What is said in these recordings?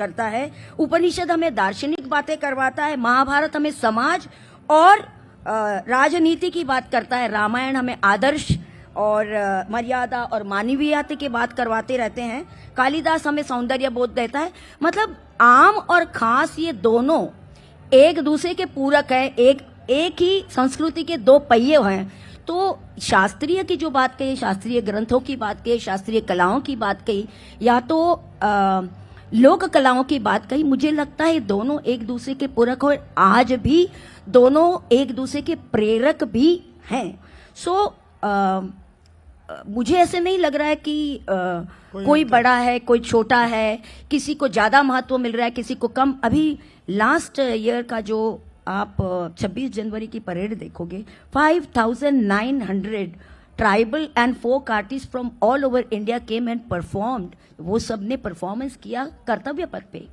करता है, उपनिषद हमें दार्शनिक बातें करवाता है, महाभारत हमें समाज और राजनीति की बात करता है, रामायण हमें आदर्श और मर्यादा और मानवीयता की बात करवाते रहते हैं, कालिदास हमें सौंदर्य बोध देता है। मतलब आम और खास ये दोनों एक दूसरे के पूरक है, एक ही संस्कृति के दो पहिए हैं। तो शास्त्रीय की जो बात कही, शास्त्रीय ग्रंथों की बात कही, शास्त्रीय कलाओं की बात कही, या तो लोक कलाओं की बात कही, मुझे लगता है दोनों एक दूसरे के पूरक और आज भी दोनों एक दूसरे के प्रेरक भी हैं। मुझे ऐसे नहीं लग रहा है कि कोई बड़ा है कोई छोटा है, किसी को ज्यादा महत्व मिल रहा है किसी को कम। अभी लास्ट ईयर का जो आप 26 जनवरी की परेड देखोगे, 5,900 tribal and folk artist from all over India came and performed. वो सब ने परफॉर्मेंस किया कर्तव्य पथ पे,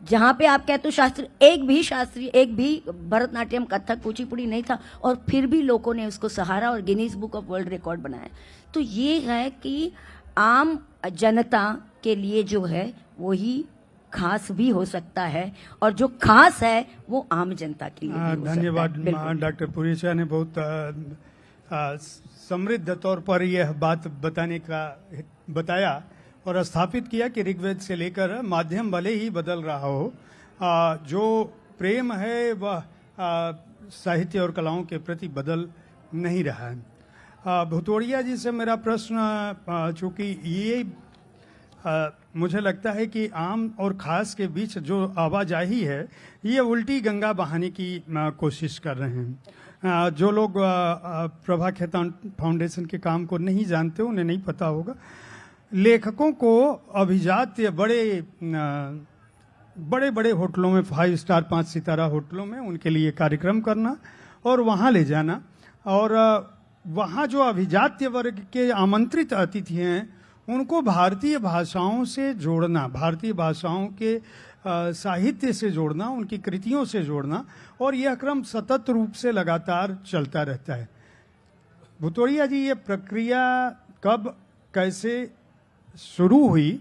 जहां पे आप कहते हो शास्त्रीय एक भी भरतनाट्यम, कथक, कुचिपुड़ी नहीं था, और फिर भी लोगों ने उसको सहारा और Guinness book of world record बनाया। तो ये है कि आम जनता के लिए जो है वही खास भी हो सकता है, और जो खास है वो आम जनता के लिए भी हो धन्यवाद। सकता है। डॉक्टर पुरेचा ने बहुत समृद्ध तौर पर यह बात बताया और स्थापित किया कि ऋग्वेद से लेकर माध्यम भले ही बदल रहा हो, जो प्रेम है वह साहित्य और कलाओं के प्रति बदल नहीं रहा है। भुतोड़िया जी से मेरा प्रश्न, चूंकि ये मुझे लगता है कि आम और खास के बीच जो आवाजाही है ये उल्टी गंगा बहाने की कोशिश कर रहे हैं। जो लोग प्रभा खेतान फाउंडेशन के काम को नहीं जानते उन्हें नहीं पता होगा, लेखकों को अभिजात्य बड़े बड़े होटलों में, 5 स्टार 5 सितारा होटलों में उनके लिए कार्यक्रम करना और वहाँ ले जाना, और वहाँ जो अभिजात्य वर्ग के आमंत्रित अतिथि हैं उनको भारतीय भाषाओं से जोड़ना, भारतीय भाषाओं के साहित्य से जोड़ना, उनकी कृतियों से जोड़ना, और यह क्रम सतत रूप से लगातार चलता रहता है। भुतोड़िया जी, ये प्रक्रिया कब कैसे शुरू हुई,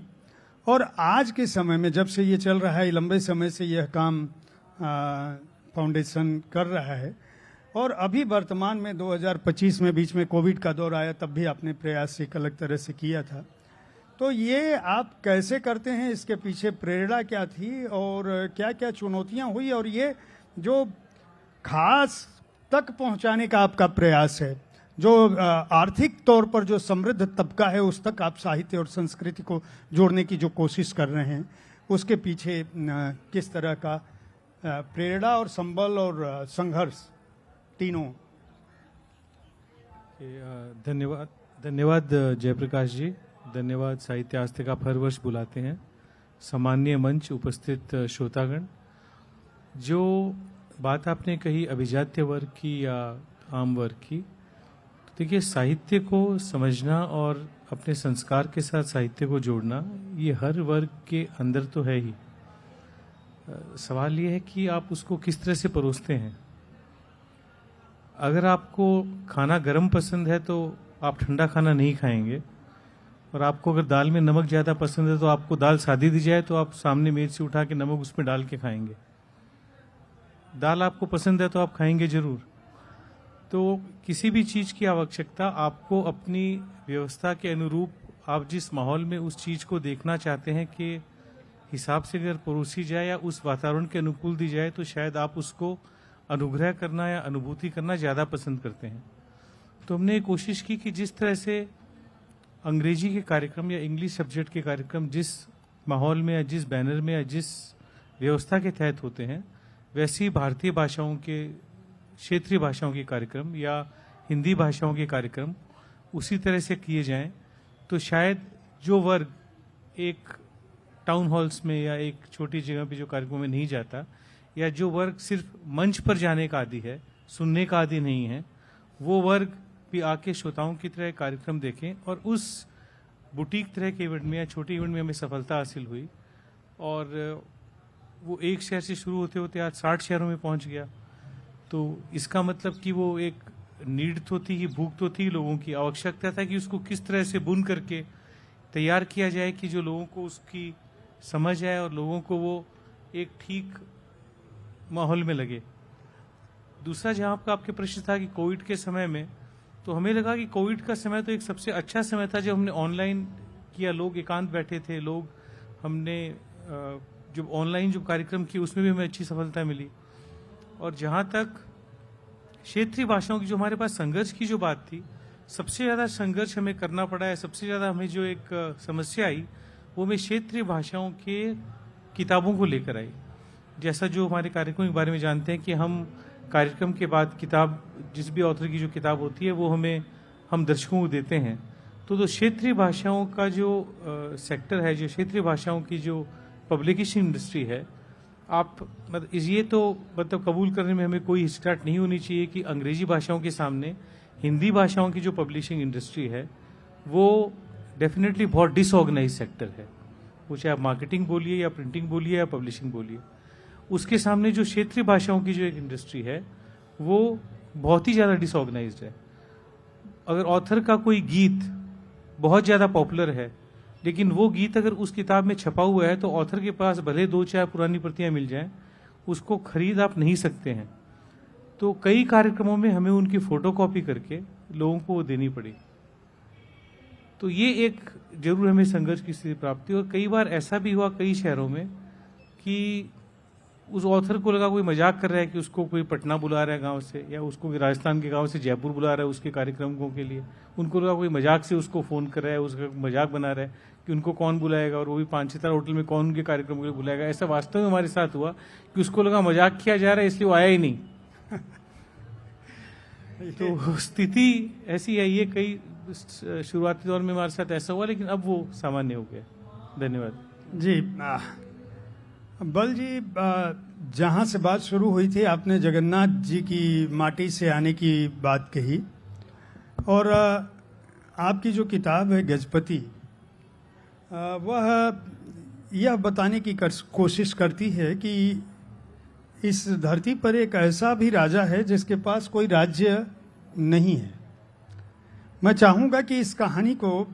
और आज के समय में जब से ये चल रहा है, लंबे समय से यह काम फाउंडेशन कर रहा है, और अभी वर्तमान में 2025 में बीच में कोविड का दौर आया, तब भी आपने प्रयास एक अलग तरह से किया था। तो ये आप कैसे करते हैं, इसके पीछे प्रेरणा क्या थी और क्या क्या चुनौतियां हुई, और ये जो खास तक पहुंचाने का आपका प्रयास है, जो आर्थिक तौर पर जो समृद्ध तबका है उस तक आप साहित्य और संस्कृति को जोड़ने की जो कोशिश कर रहे हैं, उसके पीछे किस तरह का प्रेरणा और संबल और संघर्ष तीनों? धन्यवाद जयप्रकाश जी, धन्यवाद साहित्य आज तक आप हर वर्ष बुलाते हैं। सामान्य मंच उपस्थित श्रोतागण, जो बात आपने कही अभिजात्य वर्ग की या आम वर्ग की, देखिए साहित्य को समझना और अपने संस्कार के साथ साहित्य को जोड़ना ये हर वर्ग के अंदर तो है ही। सवाल ये है कि आप उसको किस तरह से परोसते हैं। अगर आपको खाना गर्म पसंद है तो आप ठंडा खाना नहीं खाएंगे, और आपको अगर दाल में नमक ज़्यादा पसंद है तो आपको दाल सादी दी जाए तो आप सामने मेज से उठा के नमक उसमें डाल के खाएंगे। दाल आपको पसंद है तो आप खाएंगे जरूर। तो किसी भी चीज़ की आवश्यकता आपको अपनी व्यवस्था के अनुरूप, आप जिस माहौल में उस चीज़ को देखना चाहते हैं के हिसाब से अगर परोसी जाए या उस वातावरण के अनुकूल दी जाए, तो शायद आप उसको अनुग्रह करना या अनुभूति करना ज़्यादा पसंद करते हैं। तो हमने कोशिश की कि जिस तरह से अंग्रेजी के कार्यक्रम या इंग्लिश सब्जेक्ट के कार्यक्रम जिस माहौल में या जिस बैनर में या जिस व्यवस्था के तहत होते हैं, वैसे ही भारतीय भाषाओं के, क्षेत्रीय भाषाओं के कार्यक्रम या हिंदी भाषाओं के कार्यक्रम उसी तरह से किए जाएं, तो शायद जो वर्ग एक टाउन हॉल्स में या एक छोटी जगह पे जो कार्यक्रम में नहीं जाता, या जो वर्ग सिर्फ मंच पर जाने का आदी है, सुनने का आदी नहीं है, वो वर्ग भी आके श्रोताओं की तरह कार्यक्रम देखें। और उस बुटीक तरह के इवेंट में या छोटे इवेंट में हमें सफलता हासिल हुई, और वो एक शहर से शुरू होते होते आज 60 शहरों में पहुंच गया। तो इसका मतलब कि वो एक नीड तो थी ही, भूख तो थी लोगों की, आवश्यकता था कि उसको किस तरह से बुन करके तैयार किया जाए कि जो लोगों को उसकी समझ आए और लोगों को वो एक ठीक माहौल में लगे। दूसरा, जहाँ आपका आपके प्रश्न था कि कोविड के समय में, तो हमें लगा कि कोविड का समय तो एक सबसे अच्छा समय था जब हमने ऑनलाइन किया, लोग एकांत बैठे थे, लोग हमने जो ऑनलाइन जो कार्यक्रम किए उसमें भी हमें अच्छी सफलता मिली। और जहाँ तक क्षेत्रीय भाषाओं की जो हमारे पास संघर्ष की जो बात थी, सबसे ज़्यादा संघर्ष हमें करना पड़ा है, सबसे ज़्यादा हमें जो एक समस्या आई वो हमें क्षेत्रीय भाषाओं के किताबों को लेकर आई। जैसा जो हमारे कार्यक्रम के बारे में जानते हैं कि हम कार्यक्रम के बाद किताब, जिस भी ऑथर की जो किताब होती है वो हम दर्शकों को देते हैं। तो क्षेत्रीय भाषाओं का जो सेक्टर है, जो क्षेत्रीय भाषाओं की जो पब्लिकेशन इंडस्ट्री है, आप मतलब ये तो मतलब कबूल करने में हमें कोई हिचकिचाहट नहीं होनी चाहिए कि अंग्रेजी भाषाओं के सामने हिंदी भाषाओं की जो पब्लिशिंग इंडस्ट्री है वो डेफिनेटली बहुत डिसऑर्गेनाइज सेक्टर है। वो चाहे आप मार्केटिंग बोलिए या प्रिंटिंग बोलिए या पब्लिशिंग बोलिए, उसके सामने जो क्षेत्रीय भाषाओं की जो एक इंडस्ट्री है वो बहुत ही ज़्यादा डिसऑर्गेनाइज्ड है। अगर ऑथर का कोई गीत बहुत ज़्यादा पॉपुलर है लेकिन वो गीत अगर उस किताब में छपा हुआ है तो ऑथर के पास भले 2-4 पुरानी प्रतियां मिल जाएं, उसको खरीद आप नहीं सकते हैं। तो कई कार्यक्रमों में हमें उनकी फोटोकॉपी करके लोगों को वो देनी पड़ी। तो ये एक जरूर हमें संघर्ष की स्थिति प्राप्त हुई। और कई बार ऐसा भी हुआ कई शहरों में कि उस ऑथर को लगा कोई मजाक कर रहा है कि उसको कोई पटना बुला रहा है गांव से, या उसको राजस्थान के गांव से जयपुर बुला रहा है उसके कार्यक्रमों के लिए। उनको लगा कोई मजाक से उसको फोन कर रहा है, उसका मजाक बना रहा है कि उनको कौन बुलाएगा, और वो भी 5 सितारा होटल में कौन उनके कार्यक्रम के लिए बुलाएगा। ऐसा वास्तव में हमारे साथ हुआ कि उसको लगा मजाक किया जा रहा है इसलिए वो आया ही नहीं। तो स्थिति ऐसी है। ये कई शुरुआती दौर में हमारे साथ ऐसा हुआ, लेकिन अब वो सामान्य हो गया। धन्यवाद जी। बल जी, जहाँ से बात शुरू हुई थी आपने जगन्नाथ जी की माटी से आने की बात कही, और आपकी जो किताब है गजपति, वह यह बताने की कोशिश करती है कि इस धरती पर एक ऐसा भी राजा है जिसके पास कोई राज्य नहीं है। मैं चाहूँगा कि इस कहानी को,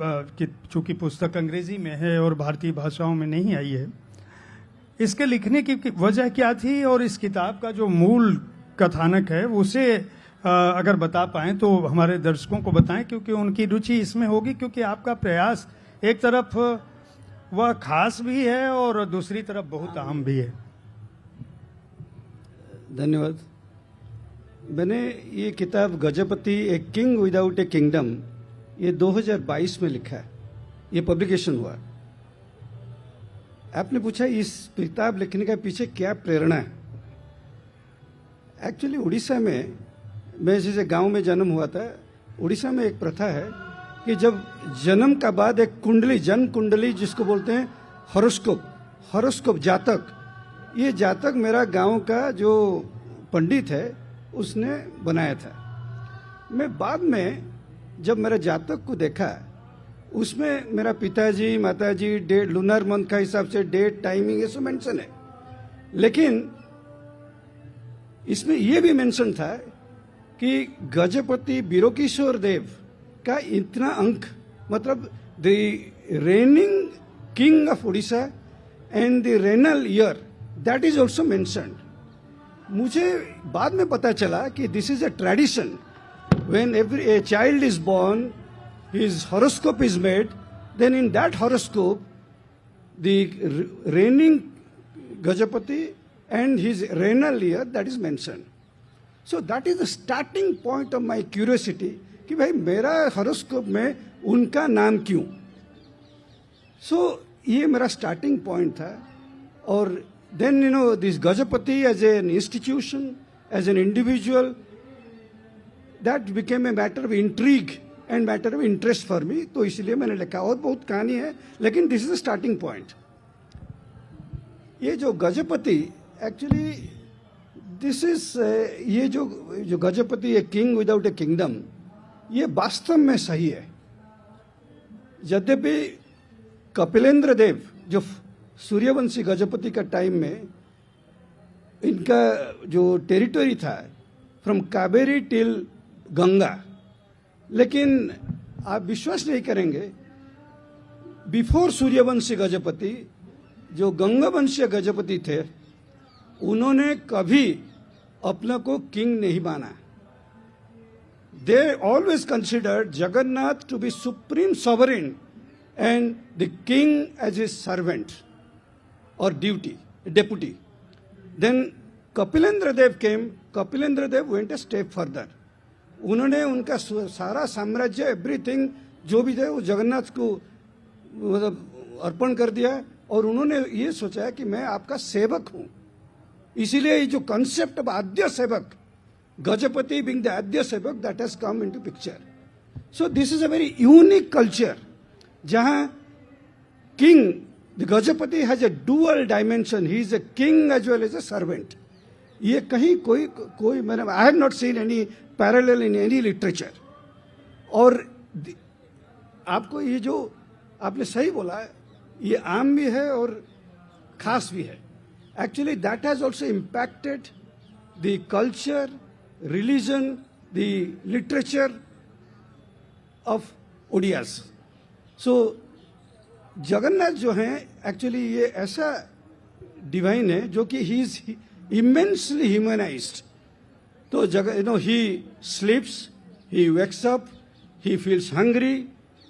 चूंकि पुस्तक अंग्रेजी में है और भारतीय भाषाओं में नहीं आई है, इसके लिखने की वजह क्या थी और इस किताब का जो मूल कथानक है उसे अगर बता पाएं तो हमारे दर्शकों को बताएं, क्योंकि उनकी रुचि इसमें होगी। क्योंकि आपका प्रयास एक तरफ वह खास भी है और दूसरी तरफ बहुत अहम भी है। धन्यवाद। मैंने ये किताब Gajapati a king without A kingdom, ये 2022 में लिखा है, ये पब्लिकेशन हुआ। आपने पूछा इस किताब लिखने के पीछे क्या प्रेरणा है। एक्चुअली उड़ीसा में, मैं जैसे गांव में जन्म हुआ था, उड़ीसा में एक प्रथा है कि जब जन्म का बाद एक कुंडली, जन्म कुंडली जिसको बोलते हैं हॉरोस्कोप जातक, ये जातक मेरा गांव का जो पंडित है उसने बनाया था। मैं बाद में जब मेरा जातक को देखा, उसमें मेरा पिताजी माताजी डेट, लूनर मंथ का हिसाब से डेट, टाइमिंग, ये सब मेंशन है। लेकिन इसमें यह भी मेंशन था कि गजपति बीरोकिशोर देव का इतना अंक, मतलब the reigning king of Orissa and the regnal year, that is also mentioned. मुझे बाद में पता चला कि this is a tradition. When a child is born, his horoscope is made, then in that horoscope the reigning Gajapati and his renal year, that is mentioned. So that is the starting point of my curiosity कि भाई मेरा horoscope में उनका नाम क्यों। So ये मेरा starting point था। और then this Gajapati as an institution, as an individual, that became a matter of intrigue and matter of interest for me. तो इसलिए मैंने लिखा। और बहुत कहानी है, लेकिन this is the starting point. ये जो गजपति, एक्चुअली दिस इज, ये जो Gajapati a king without A kingdom, ये वास्तव में सही है। यद्यपि कपिलेंद्र देव जो सूर्यवंशी गजपति का टाइम में, इनका जो टेरिटरी था फ्रॉम कावेरी टिल गंगा, लेकिन आप विश्वास नहीं करेंगे, बिफोर सूर्यवंशी गजपति जो गंगवंशीय गजपति थे उन्होंने कभी अपने को किंग नहीं माना. They always considered Jagannath to be supreme sovereign and the king as his servant or deputy. Then Kapilendra Dev came. Kapilendra Dev went a step further. उन्होंने उनका सारा साम्राज्य एवरीथिंग जो भी थे वो जगन्नाथ को मतलब अर्पण कर दिया और उन्होंने ये सोचा कि मैं आपका सेवक हूं. इसीलिए ये जो कंसेप्ट ऑफ आद्य सेवक, गजपति being the आद्य सेवक, that has come into picture. So this is a very unique culture जहां king, the Gajapati has a dual dimension. He is a king as well as a servant. ये कहीं कोई मैंने I have not seen any parallel in any literature. और आपको ये जो आपने सही बोला है, ये आम भी है और खास भी है. Actually that has also impacted the culture, religion, the literature of Odias. So Jagannath जो हैं एक्चुअली ये ऐसा डिवाइन है जो कि he is immensely humanized. So, he sleeps, he wakes up, he feels hungry,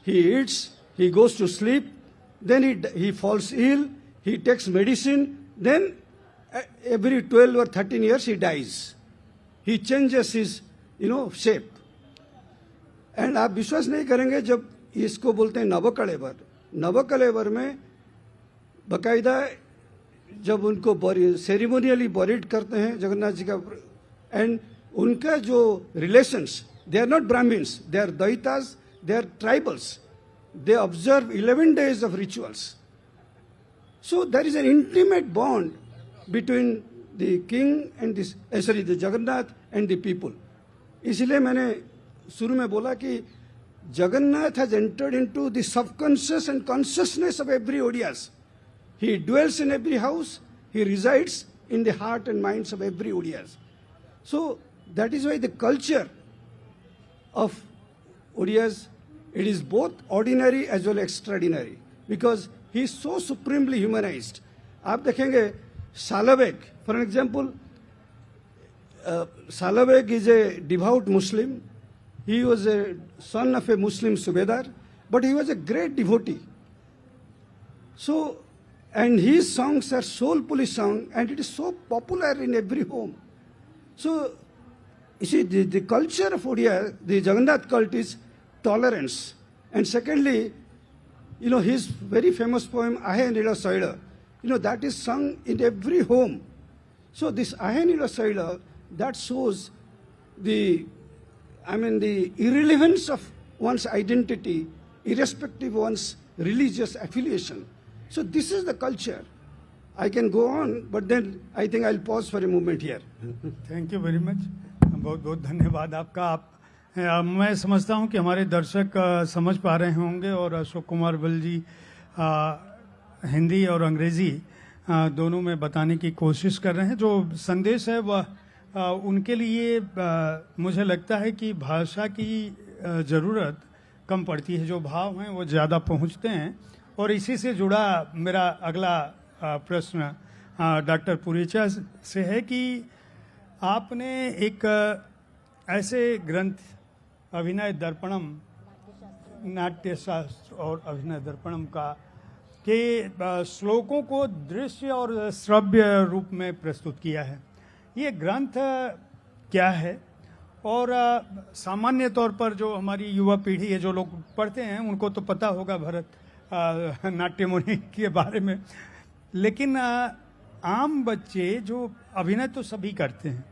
he eats, he goes to sleep, then he falls ill, he takes medicine, then every 12 or 13 years he dies. He changes his, shape. And आप विश्वास नहीं करेंगे जब इसको बोलते हैं नवकलेवर. नवकलेवर में बकायदा जब उनको सेरिमोनियली बरीड करते हैं जगन्नाथ जी का, एंड उनका जो relations, they are not Brahmins, they are Dayitas, they are tribals, they observe 11 days of rituals. So there is an intimate bond between the king and the Jagannath and the people. इसलिए मैंने शुरू में बोला कि Jagannath has entered into the subconscious and consciousness of every Odias. He dwells in every house. He resides in the heart and minds of every Odias. So that is why the culture of Odias, it is both ordinary as well as extraordinary, because he is so supremely humanized. आप देखेंगे सालाबेग, for an example, Salabeg is a devout Muslim. He was a son of a Muslim Subedar, but he was a great devotee. So, and his songs are soulfully sung, and it is so popular in every home. So, you see, the culture of Odia, the Jagannath cult is tolerance. And secondly, his very famous poem, Ahe Nila Saila, that is sung in every home. So, this Ahe Nila Saila, that shows the irrelevance of one's identity, irrespective of one's religious affiliation. So this is the culture. I can go on, but then I think I'll pause for a moment here. Thank you very much. बहुत बहुत धन्यवाद आपका. मैं समझता हूं कि हमारे दर्शक समझ पा रहे होंगे और अशोक कुमार बल जी हिंदी और अंग्रेजी दोनों में बताने की कोशिश कर रहे हैं. जो संदेश है वह उनके लिए मुझे लगता है कि भाषा की ज़रूरत कम पड़ती है. जो भाव हैं वो ज़्यादा पहुंचते हैं. और इसी से जुड़ा मेरा अगला प्रश्न डॉक्टर पुरीचा से है कि आपने एक ऐसे ग्रंथ अभिनय दर्पणम, नाट्य शास्त्र और अभिनय दर्पणम का के श्लोकों को दृश्य और श्रव्य रूप में प्रस्तुत किया है. ये ग्रंथ क्या है? और सामान्य तौर पर जो हमारी युवा पीढ़ी है, जो लोग पढ़ते हैं, उनको तो पता होगा भरत नाट्य मुनि के बारे में, लेकिन आम बच्चे जो अभिनय तो सभी करते हैं,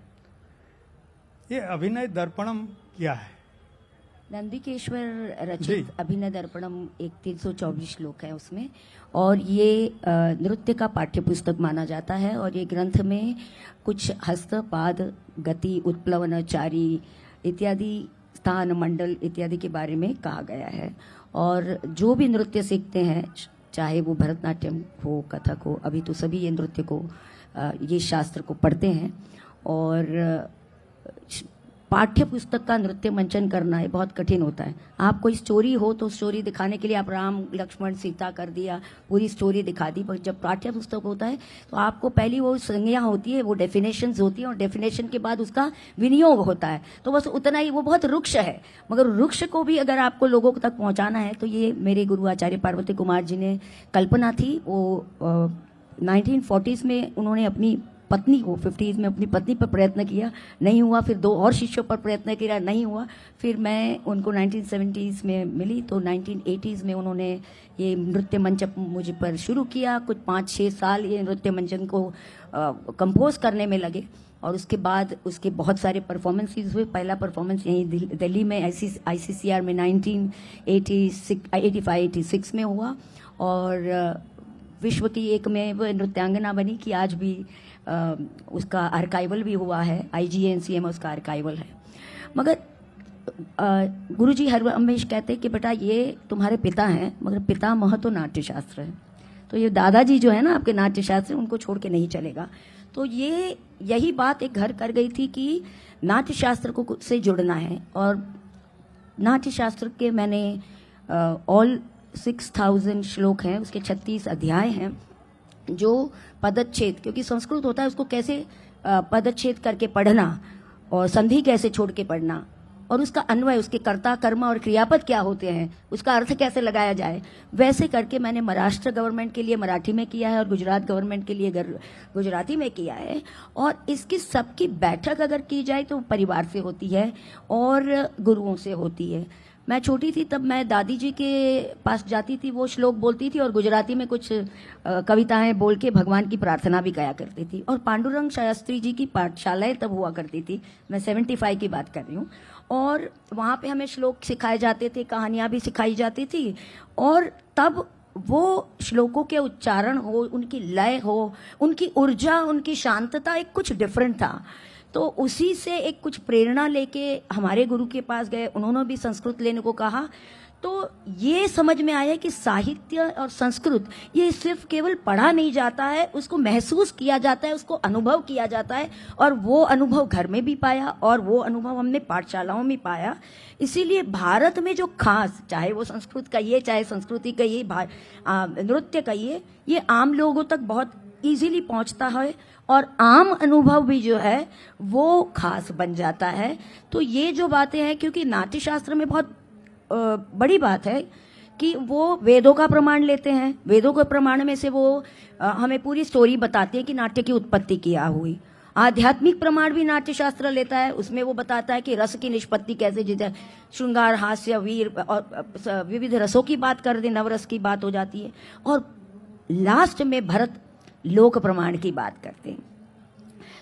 ये अभिनय दर्पणम क्या है? नंदिकेश्वर रचित अभिनय दर्पणम एक 324 श्लोक है उसमें, और ये नृत्य का पाठ्य पुस्तक माना जाता है. और ये ग्रंथ में कुछ हस्त, पाद, गति, उत्प्लवन, चारी इत्यादि, स्थान, मंडल इत्यादि के बारे में कहा गया है. और जो भी नृत्य सीखते हैं, चाहे वो भरतनाट्यम हो, कथक हो, अभी तो सभी ये नृत्य को, ये शास्त्र को पढ़ते हैं. और पाठ्य पुस्तक का नृत्य मंचन करना है बहुत कठिन होता है। आप कोई स्टोरी हो तो स्टोरी दिखाने के लिए आप राम लक्ष्मण सीता कर दिया, पूरी स्टोरी दिखा दी, पर जब पाठ्य पुस्तक होता है तो आपको पहली वो संज्ञा होती है, वो डेफिनेशंस होती है, और डेफिनेशन के बाद उसका विनियोग होता है। तो बस उतना ही, वो बहुत रुक्ष है, मगर रुक्ष को भी अगर आपको लोगों तक पहुंचाना है तो ये मेरे गुरु आचार्य पार्वती कुमार जी ने कल्पना थी। वो 1940s में उन्होंने अपनी पत्नी को, 50s में अपनी पत्नी पर प्रयत्न किया, नहीं हुआ, फिर 2 और शिष्यों पर प्रयत्न किया, नहीं हुआ, फिर मैं उनको 1970s में मिली तो 1980s में उन्होंने ये नृत्य मंच मुझ पर शुरू किया। कुछ 5-6 साल ये नृत्य मंचन को कंपोज करने में लगे, और उसके बाद उसके बहुत सारे परफॉर्मेंसेस हुए। पहला परफॉर्मेंस यहीं दिल्ली में ICCR में 1985-86 में हुआ, और विश्व की एक में वो नृत्यांगना बनी कि आज भी उसका आर्काइवल भी हुआ है, IGNCA में उसका आर्काइवल है। मगर गुरुजी हर हमेश कहते कि बेटा ये तुम्हारे पिता हैं, मगर पितामह तो नाट्य शास्त्र है, तो ये दादाजी जो है ना आपके नाट्य शास्त्र, उनको छोड़ के नहीं चलेगा। तो यही बात एक घर कर गई थी कि नाट्य शास्त्र को से जुड़ना है, और नाट्य शास्त्र के मैंने ऑल 6000 श्लोक हैं, उसके 36 अध्याय हैं, जो पदच्छेद, क्योंकि संस्कृत होता है उसको कैसे पदच्छेद करके पढ़ना और संधि कैसे छोड़ के पढ़ना, और उसका अन्वय, उसके कर्ता कर्म और क्रियापद क्या होते हैं, उसका अर्थ कैसे लगाया जाए, वैसे करके मैंने महाराष्ट्र गवर्नमेंट के लिए मराठी में किया है और गुजरात गवर्नमेंट के लिए गुजराती में किया है। और इसकी सबकी बैठक अगर की जाए तो परिवार से होती है और गुरुओं से होती है। मैं छोटी थी तब मैं दादी जी के पास जाती थी, वो श्लोक बोलती थी और गुजराती में कुछ कविताएं बोल के भगवान की प्रार्थना भी किया करती थी। और पांडुरंग शास्त्री जी की पाठशालाएं तब हुआ करती थी, मैं 75 की बात कर रही हूँ, और वहाँ पे हमें श्लोक सिखाए जाते थे, कहानियाँ भी सिखाई जाती थी, और तब वो श्लोकों के उच्चारण हो, उनकी लय हो, उनकी ऊर्जा, उनकी शांतता एक कुछ डिफरेंट था। तो उसी से एक कुछ प्रेरणा लेके हमारे गुरु के पास गए, उन्होंने भी संस्कृत लेने को कहा। तो ये समझ में आया कि साहित्य और संस्कृत ये सिर्फ केवल पढ़ा नहीं जाता है, उसको महसूस किया जाता है, उसको अनुभव किया जाता है, और वो अनुभव घर में भी पाया और वो अनुभव हमने पाठशालाओं में पाया। इसीलिए भारत में जो खास, चाहे वो संस्कृत कहिए, चाहे संस्कृति कहिए, नृत्य कहिए, ये आम लोगों तक बहुत इजीली पहुंचता है, और आम अनुभव भी जो है वो खास बन जाता है। तो ये जो बातें हैं, क्योंकि नाट्य शास्त्र में बहुत बड़ी बात है कि वो वेदों का प्रमाण लेते हैं, वेदों के प्रमाण में से वो हमें पूरी स्टोरी बताते हैं कि नाट्य की उत्पत्ति क्या हुई। आध्यात्मिक प्रमाण भी नाट्य शास्त्र लेता है, उसमें वो बताता है कि रस की निष्पत्ति कैसे, जैसे श्रृंगार, हास्य, वीर और विविध रसों की बात कर दे, नवरस की बात हो जाती है, और लास्ट में भरत लोक प्रमाण की बात करते हैं।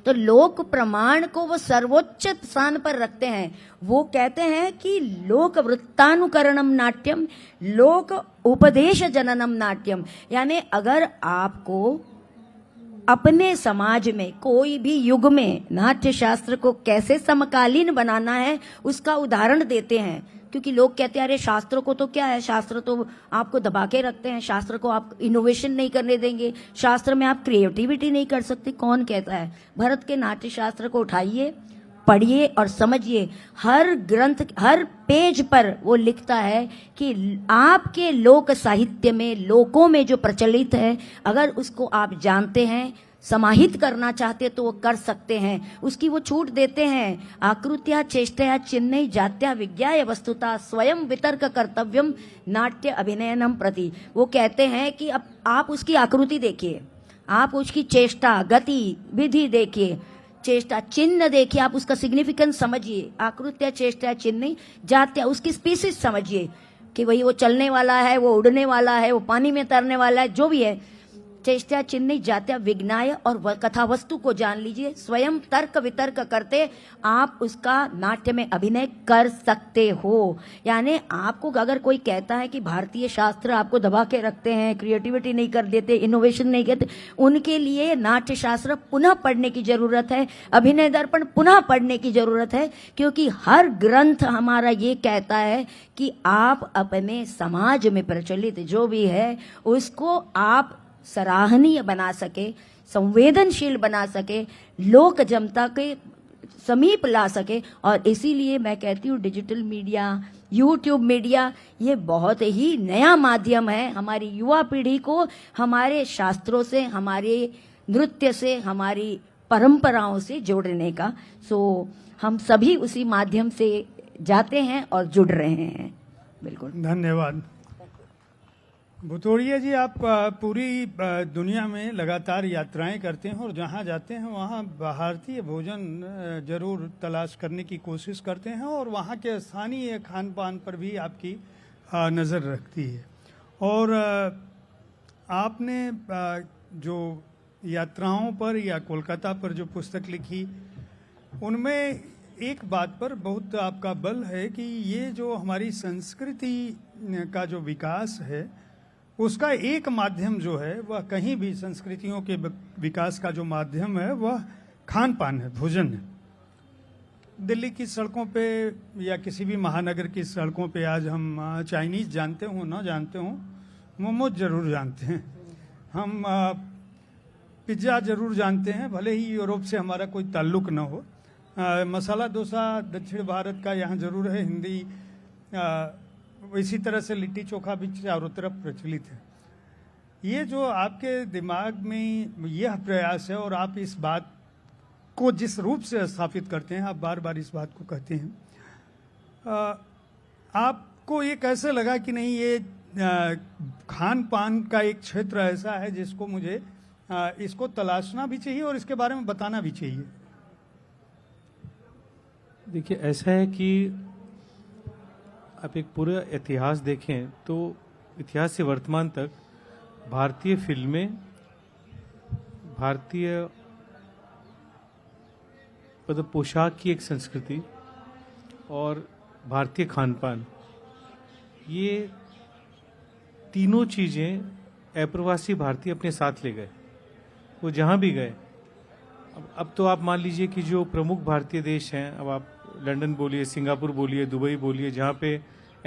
तो लोक प्रमाण को वो सर्वोच्च स्थान पर रखते हैं। वो कहते हैं कि लोक वृत्तानुकरणम नाट्यम, लोक उपदेश जननम नाट्यम। यानी अगर आपको अपने समाज में कोई भी युग में नाट्य शास्त्र को कैसे समकालीन बनाना है उसका उदाहरण देते हैं। क्योंकि लोग कहते हैं अरे शास्त्र को तो क्या है, शास्त्र तो आपको दबा के रखते हैं, शास्त्र को आप इनोवेशन नहीं करने देंगे, शास्त्र में आप क्रिएटिविटी नहीं कर सकते। कौन कहता है? भरत के नाट्य शास्त्र को उठाइए, पढ़िए और समझिए। हर ग्रंथ, हर पेज पर वो लिखता है कि आपके लोक साहित्य में, लोकों में जो प्रचलित है, अगर उसको आप जानते हैं, समाहित करना चाहते तो वो कर सकते हैं। उसकी वो छूट देते हैं, आकृत्या चेष्टया चिन्ह जात्या विज्ञाय वस्तुता स्वयं वितर्क कर्तव्यम नाट्य अभिनयनम प्रति। वो कहते हैं कि अब आप उसकी आकृति देखिए, आप उसकी चेष्टा, गति, विधि देखिए, चेष्टा चिन्ह देखिए, आप उसका सिग्निफिकेंस समझिए। आकृत्या चेष्टा चिन्ह जात्या, उसकी स्पीसीज समझिए कि वही वो चलने वाला है, वो उड़ने वाला है, वो पानी में तैरने वाला है, जो भी है। चेष्टा चिन्ह जात्या विज्ञाय, और कथा वस्तु को जान लीजिए। स्वयं तर्क वितर्क करते आप उसका नाट्य में अभिनय कर सकते हो। यानी आपको अगर कोई कहता है कि भारतीय शास्त्र आपको दबा के रखते हैं, क्रिएटिविटी नहीं कर देते, इनोवेशन नहीं करते, उनके लिए नाट्य शास्त्र पुनः पढ़ने की जरूरत है, अभिनय दर्पण पुनः पढ़ने की जरूरत है। क्योंकि हर ग्रंथ हमारा ये कहता है कि आप अपने समाज में प्रचलित जो भी है उसको आप सराहनीय बना सके, संवेदनशील बना सके, लोक जनता के समीप ला सके। और इसीलिए मैं कहती हूँ डिजिटल मीडिया, यूट्यूब मीडिया, ये बहुत ही नया माध्यम है हमारी युवा पीढ़ी को हमारे शास्त्रों से, हमारे नृत्य से, हमारी परंपराओं से जोड़ने का। सो हम सभी उसी माध्यम से जाते हैं और जुड़ रहे हैं। बिल्कुल, धन्यवाद। भुतोड़िया जी, आप पूरी दुनिया में लगातार यात्राएं करते हैं और जहां जाते हैं वहां भारतीय भोजन जरूर तलाश करने की कोशिश करते हैं और वहां के स्थानीय खान पान पर भी आपकी नज़र रखती है। और आपने जो यात्राओं पर या कोलकाता पर जो पुस्तक लिखी, उनमें एक बात पर बहुत आपका बल है कि ये जो हमारी संस्कृति का जो विकास है, उसका एक माध्यम जो है वह, कहीं भी संस्कृतियों के विकास का जो माध्यम है वह खान पान है, भोजन है। दिल्ली की सड़कों पे या किसी भी महानगर की सड़कों पे आज हम चाइनीज जानते हो ना जानते हो, मोमोज जरूर जानते हैं, हम पिज्ज़ा जरूर जानते हैं, भले ही यूरोप से हमारा कोई ताल्लुक ना हो। मसाला डोसा दक्षिण भारत का यहाँ जरूर है, हिंदी इसी तरह से लिट्टी चोखा भी चारों तरफ प्रचलित है। ये जो आपके दिमाग में यह प्रयास है और आप इस बात को जिस रूप से स्थापित करते हैं, आप बार बार इस बात को कहते हैं, आपको ये कैसे लगा कि नहीं ये खान पान का एक क्षेत्र ऐसा है जिसको मुझे इसको तलाशना भी चाहिए और इसके बारे में बताना भी चाहिए? देखिए, ऐसा है कि आप एक पूरा इतिहास देखें तो इतिहास से वर्तमान तक भारतीय फिल्में, भारतीय मतलब पोशाक की एक संस्कृति और भारतीय खान पान, ये तीनों चीज़ें अप्रवासी भारतीय अपने साथ ले गए। वो जहाँ भी गए, अब तो आप मान लीजिए कि जो प्रमुख भारतीय देश हैं, अब आप लंदन बोलिए, सिंगापुर बोलिए, दुबई बोलिए, जहाँ पे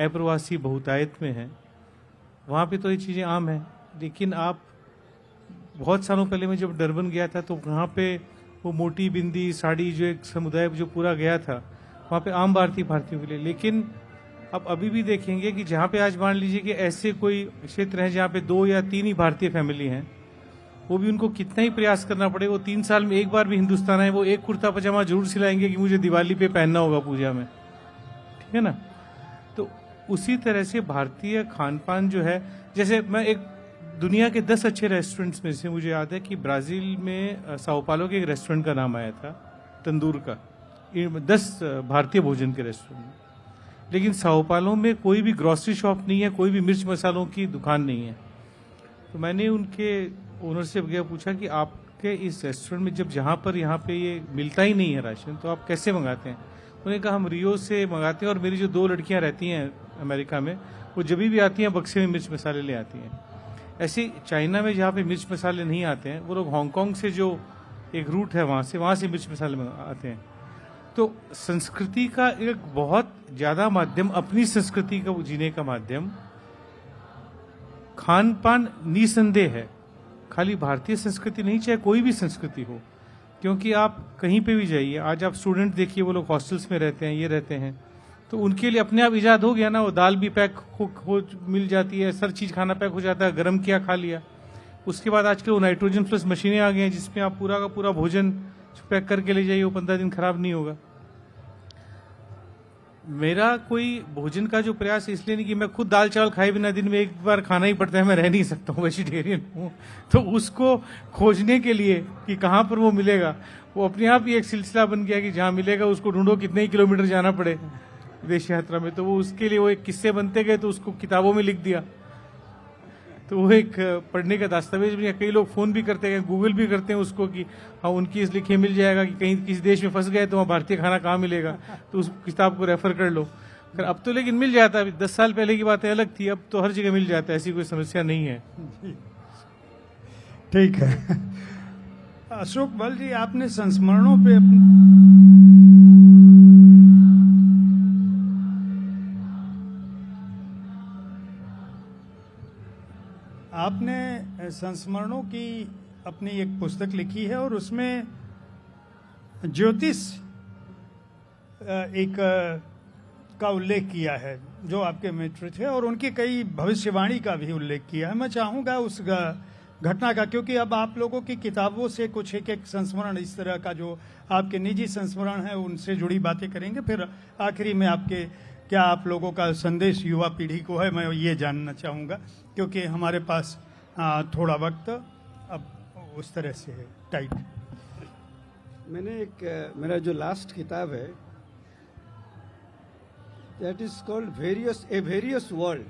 अप्रवासी बहुतायत में हैं, वहाँ पे तो ये चीज़ें आम हैं। लेकिन आप बहुत सालों पहले मैं जब डरबन गया था तो वहाँ पे वो मोटी बिंदी साड़ी जो एक समुदाय जो पूरा गया था, वहाँ पे आम भारतीयों के लिए। लेकिन अब अभी भी देखेंगे कि जहाँ पे आज मान लीजिए कि ऐसे कोई क्षेत्र हैं जहाँ पे 2 या 3 ही भारतीय फैमिली हैं, वो भी उनको कितना ही प्रयास करना पड़े, वो 3 साल में एक बार भी हिंदुस्तान आए, वो एक कुर्ता पजामा जरूर सिलाएंगे कि मुझे दिवाली पे पहनना होगा पूजा में, ठीक है ना। तो उसी तरह से भारतीय खान पान जो है, जैसे मैं एक दुनिया के 10 अच्छे रेस्टोरेंट्स में से मुझे याद है कि ब्राजील में साओ पालो के एक रेस्टोरेंट का नाम आया था, तंदूर का, 10 भारतीय भोजन के रेस्टोरेंट। लेकिन साओ पालो में कोई भी ग्रोसरी शॉप नहीं है, कोई भी मिर्च मसालों की दुकान नहीं है। तो मैंने उनके ओनर से गया पूछा कि आपके इस रेस्टोरेंट में जब जहाँ पर यहाँ पे ये मिलता ही नहीं है राशन, तो आप कैसे मंगाते हैं? उन्होंने कहा हम रियो से मंगाते हैं और मेरी जो 2 लड़कियाँ रहती हैं अमेरिका में, वो जब भी आती हैं बक्से में मिर्च मसाले ले आती हैं। ऐसे चाइना में जहाँ पे मिर्च मसाले नहीं आते हैं, वो लोग हांगकांग से जो एक रूट है वहाँ से मिर्च मसाले आते हैं। तो संस्कृति का एक बहुत ज़्यादा माध्यम, अपनी संस्कृति का जीने का माध्यम खान पान निसंदेह है। खाली भारतीय संस्कृति नहीं, चाहे कोई भी संस्कृति हो, क्योंकि आप कहीं पे भी जाइए, आज आप स्टूडेंट देखिए, वो लोग हॉस्टल्स में रहते हैं, ये रहते हैं, तो उनके लिए अपने आप इजाद हो गया ना, वो दाल भी पैक हो मिल जाती है, हर चीज़ खाना पैक हो जाता है, गर्म किया खा लिया। उसके बाद आजकल वो नाइट्रोजन प्लस मशीनें आ गई हैं जिसमें आप पूरा का पूरा भोजन पैक करके ले जाइए, वो 15 दिन खराब नहीं होगा। मेरा कोई भोजन का जो प्रयास इसलिए नहीं कि मैं खुद दाल चावल खाए बिना दिन में एक बार खाना ही पड़ता है, मैं रह नहीं सकता हूँ, वेजिटेरियन हूँ, तो उसको खोजने के लिए कि कहाँ पर वो मिलेगा, वो अपने आप ही एक सिलसिला बन गया कि जहाँ मिलेगा उसको ढूंढो, कितने ही किलोमीटर जाना पड़े विदेश यात्रा में। तो वो उसके लिए वो एक किस्से बनते गए, तो उसको किताबों में लिख दिया, तो वो एक पढ़ने का दस्तावेज भी। कई लोग फोन भी करते हैं, गूगल भी करते हैं उसको कि हाँ उनकी इस लिखे मिल जाएगा कि कहीं किसी देश में फंस गए तो वहाँ भारतीय खाना कहाँ मिलेगा, तो उस किताब को रेफर कर लो। फिर अब तो लेकिन मिल जाता है, 10 साल पहले की बातें अलग थी, अब तो हर जगह मिल जाता है, ऐसी कोई समस्या नहीं है। ठीक है। अशोक बल जी, आपने संस्मरणों पे आपने संस्मरणों की अपनी एक पुस्तक लिखी है और उसमें ज्योतिष एक का उल्लेख किया है जो आपके मित्र थे, और उनकी कई भविष्यवाणी का भी उल्लेख किया है। मैं चाहूँगा उस घटना का, क्योंकि अब आप लोगों की किताबों से कुछ एक एक संस्मरण इस तरह का जो आपके निजी संस्मरण है उनसे जुड़ी बातें करेंगे। फिर आखिरी में आपके क्या आप लोगों का संदेश युवा पीढ़ी को है, मैं ये जानना चाहूँगा, क्योंकि हमारे पास थोड़ा वक्त अब उस तरह से है टाइट। मैंने मेरा जो लास्ट किताब है that is called various world,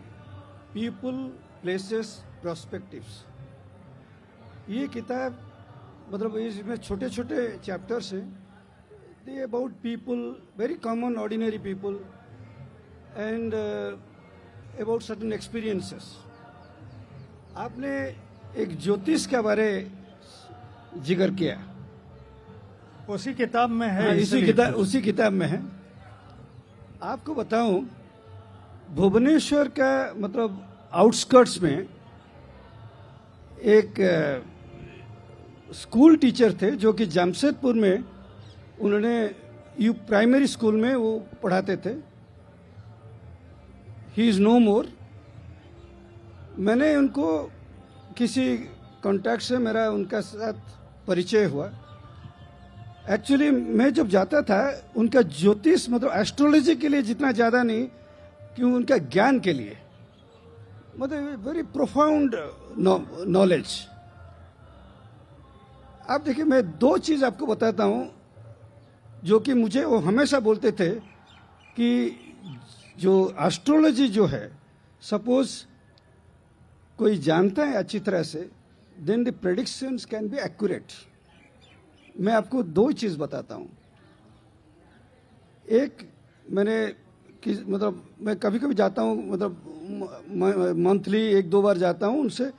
people, places, prospectives. ये किताब मतलब इसमें छोटे छोटे चैप्टर्स हैं, दे about people, very common ordinary people and about certain experiences. आपने एक ज्योतिष के बारे जिक्र किया, उसी किताब में है। हाँ, उसी किताब में है। आपको बताऊं, भुवनेश्वर का मतलब आउटस्कर्ट्स में एक स्कूल टीचर थे जो कि जमशेदपुर में उन्होंने प्राइमरी स्कूल में वो पढ़ाते थे। ही इज नो मोर। मैंने उनको किसी कांटेक्ट से मेरा उनका साथ परिचय हुआ। एक्चुअली मैं जब जाता था उनका ज्योतिष मतलब एस्ट्रोलॉजी के लिए जितना ज़्यादा नहीं, क्यों उनका ज्ञान के लिए, मतलब वेरी प्रोफाउंड नॉलेज। आप देखिए, मैं दो चीज़ आपको बताता हूँ जो कि मुझे वो हमेशा बोलते थे कि जो एस्ट्रोलॉजी जो है, सपोज कोई जानता है अच्छी तरह से, then the predictions can be accurate. मैं आपको दो चीज़ बताता हूँ। एक, मतलब मैं कभी कभी जाता हूँ, मतलब मंथली 1-2 बार जाता हूँ उनसे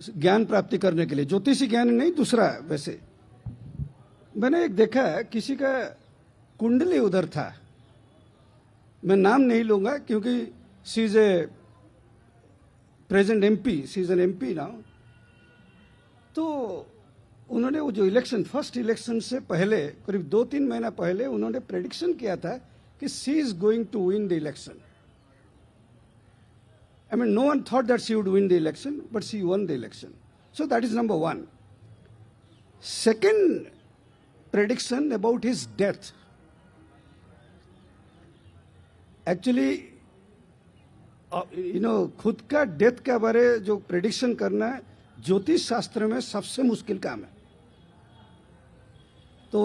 ज्ञान प्राप्ति करने के लिए, ज्योतिषी ज्ञान नहीं, दूसरा। वैसे मैंने एक देखा है, किसी का कुंडली उधर था, मैं नाम नहीं लूंगा क्योंकि she is a present MP, she is an MP now. तो उन्होंने वो जो इलेक्शन, फर्स्ट इलेक्शन से पहले, करीब 2-3 महीना पहले, उन्होंने प्रेडिक्शन किया था कि she is going to win the election. I mean, no one thought that she would win the election, but she won the election. So that is number one. Second prediction about his death. Actually, खुद का death के बारे जो prediction करना है, ज्योतिष शास्त्र में सबसे मुश्किल काम है। तो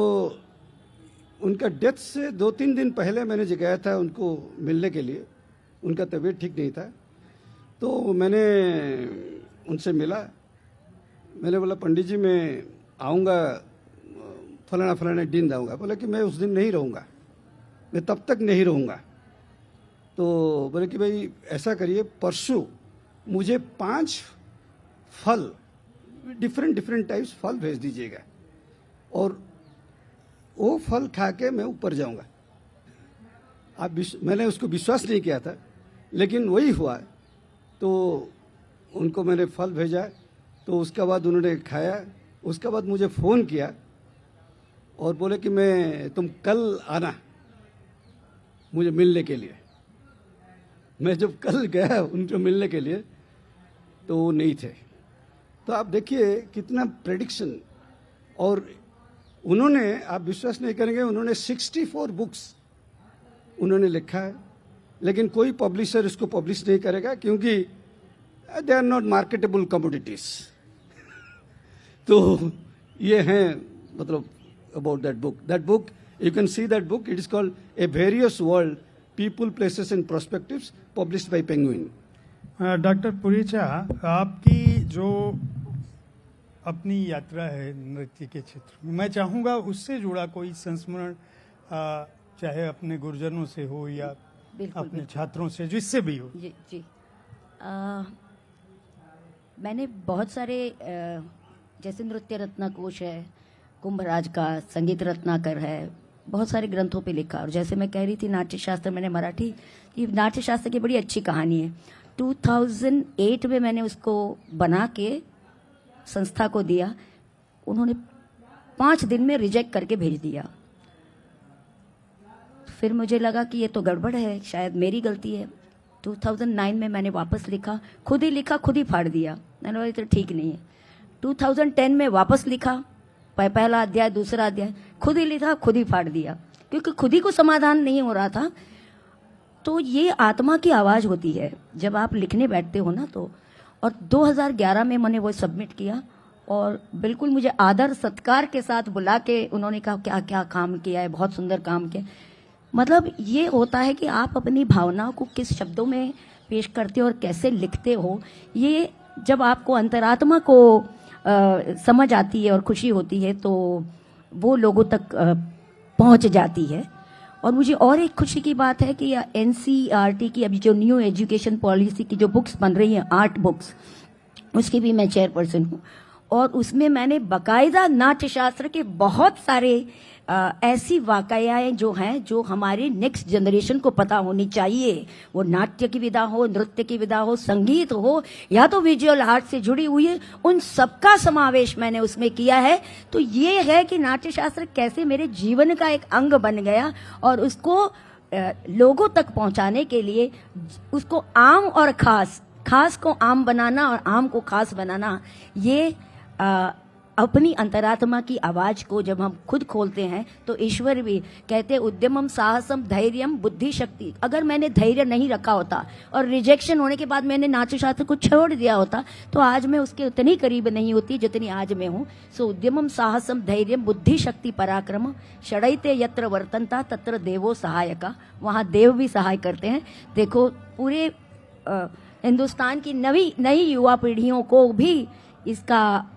उनका डेथ से 2-3 दिन पहले मैंने गया था उनको मिलने के लिए। उनका तबीयत ठीक नहीं था, तो मैंने उनसे मिला। मैंने बोला, पंडित जी मैं आऊँगा, फलाना दिन आऊँगा। बोला कि मैं उस दिन नहीं रहूँगा, मैं तब तक नहीं रहूँगा। तो बोले कि भाई ऐसा करिए, परसों मुझे 5 फल, डिफरेंट टाइप्स फल भेज दीजिएगा, और वो फल खा के मैं ऊपर जाऊँगा। मैंने उसको विश्वास नहीं किया था, लेकिन वही हुआ। तो उनको मैंने फल भेजा, तो उसके बाद उन्होंने खाया। उसके बाद मुझे फ़ोन किया और बोले कि तुम कल आना मुझे मिलने के लिए। मैं जब कल गया उनको मिलने के लिए, तो वो नहीं थे। तो आप देखिए कितना प्रेडिक्शन। और उन्होंने, आप विश्वास नहीं करेंगे, उन्होंने 64 बुक्स उन्होंने लिखा है, लेकिन कोई पब्लिशर इसको पब्लिश नहीं करेगा क्योंकि they are not marketable commodities. तो ये हैं मतलब about that book you can see that book. It is called a various world, people, places and perspectives, published by Penguin. Doctor Purecha, आपकी जो अपनी यात्रा है नृत्य के क्षेत्र में, मैं चाहूँगा उससे जुड़ा कोई संस्मरण, चाहे अपने गुरुजनों से हो या अपने छात्रों से, जिससे भी हो। जी। मैंने बहुत सारे जैसे नृत्य रत्नकोश है, कुंभराज का, संगीत रत्नाकर है, बहुत सारे ग्रंथों पे लिखा। और जैसे मैं कह रही थी नाट्य शास्त्र, मैंने मराठी की नाट्य शास्त्र की बड़ी अच्छी कहानी है। 2008 में मैंने उसको बना के संस्था को दिया, उन्होंने 5 दिन में रिजेक्ट करके भेज दिया। फिर मुझे लगा कि ये तो गड़बड़ है, शायद मेरी गलती है। 2009 में मैंने वापस लिखा, खुद ही फाड़ दिया। मैंने बोला तो ठीक नहीं है। 2010 में वापस लिखा, पहला अध्याय दूसरा अध्याय खुद ही लिखा, खुद ही फाड़ दिया, क्योंकि खुद ही को समाधान नहीं हो रहा था। तो ये आत्मा की आवाज़ होती है जब आप लिखने बैठते हो ना। तो और 2011 में मैंने वो सबमिट किया और बिल्कुल मुझे आदर सत्कार के साथ बुला के उन्होंने कहा क्या क्या काम किया है, बहुत सुंदर काम किया। मतलब ये होता है कि आप अपनी भावनाओं को किस शब्दों में पेश करते हो और कैसे लिखते हो, ये जब आपको अंतरात्मा को समझ आती है और खुशी होती है तो वो लोगों तक पहुंच जाती है। और मुझे और एक खुशी की बात है कि NCERT की अभी जो न्यू एजुकेशन पॉलिसी की जो बुक्स बन रही हैं, 8 बुक्स, उसकी भी मैं चेयरपर्सन हूँ। और उसमें मैंने बाकायदा नाट्य शास्त्र के बहुत सारे ऐसी वाकयाएं जो हैं जो हमारे नेक्स्ट जनरेशन को पता होनी चाहिए। वो नाट्य की विधा हो, नृत्य की विधा हो, संगीत हो या तो विजुअल आर्ट से जुड़ी हुई है, उन सबका समावेश मैंने उसमें किया है। तो ये है कि नाट्य शास्त्र कैसे मेरे जीवन का एक अंग बन गया और उसको लोगों तक पहुंचाने के लिए उसको आम और खास को आम बनाना और आम को खास बनाना, ये अपनी अंतरात्मा की आवाज को जब हम खुद खोलते हैं तो ईश्वर भी कहते उद्यमम साहसम धैर्यम बुद्धि शक्ति। अगर मैंने धैर्य नहीं रखा होता और रिजेक्शन होने के बाद मैंने नाट्य शास्त्र को छोड़ दिया होता तो आज मैं उसके उतनी करीब नहीं होती जितनी आज मैं हूँ। सो उद्यमम साहसम धैर्यम बुद्धि शक्ति पराक्रम षडयते यत्र वर्तनता तत्र देवो सहायका। वहाँ देव भी सहाय करते हैं। देखो पूरे हिंदुस्तान की नई युवा पीढ़ियों को भी इसका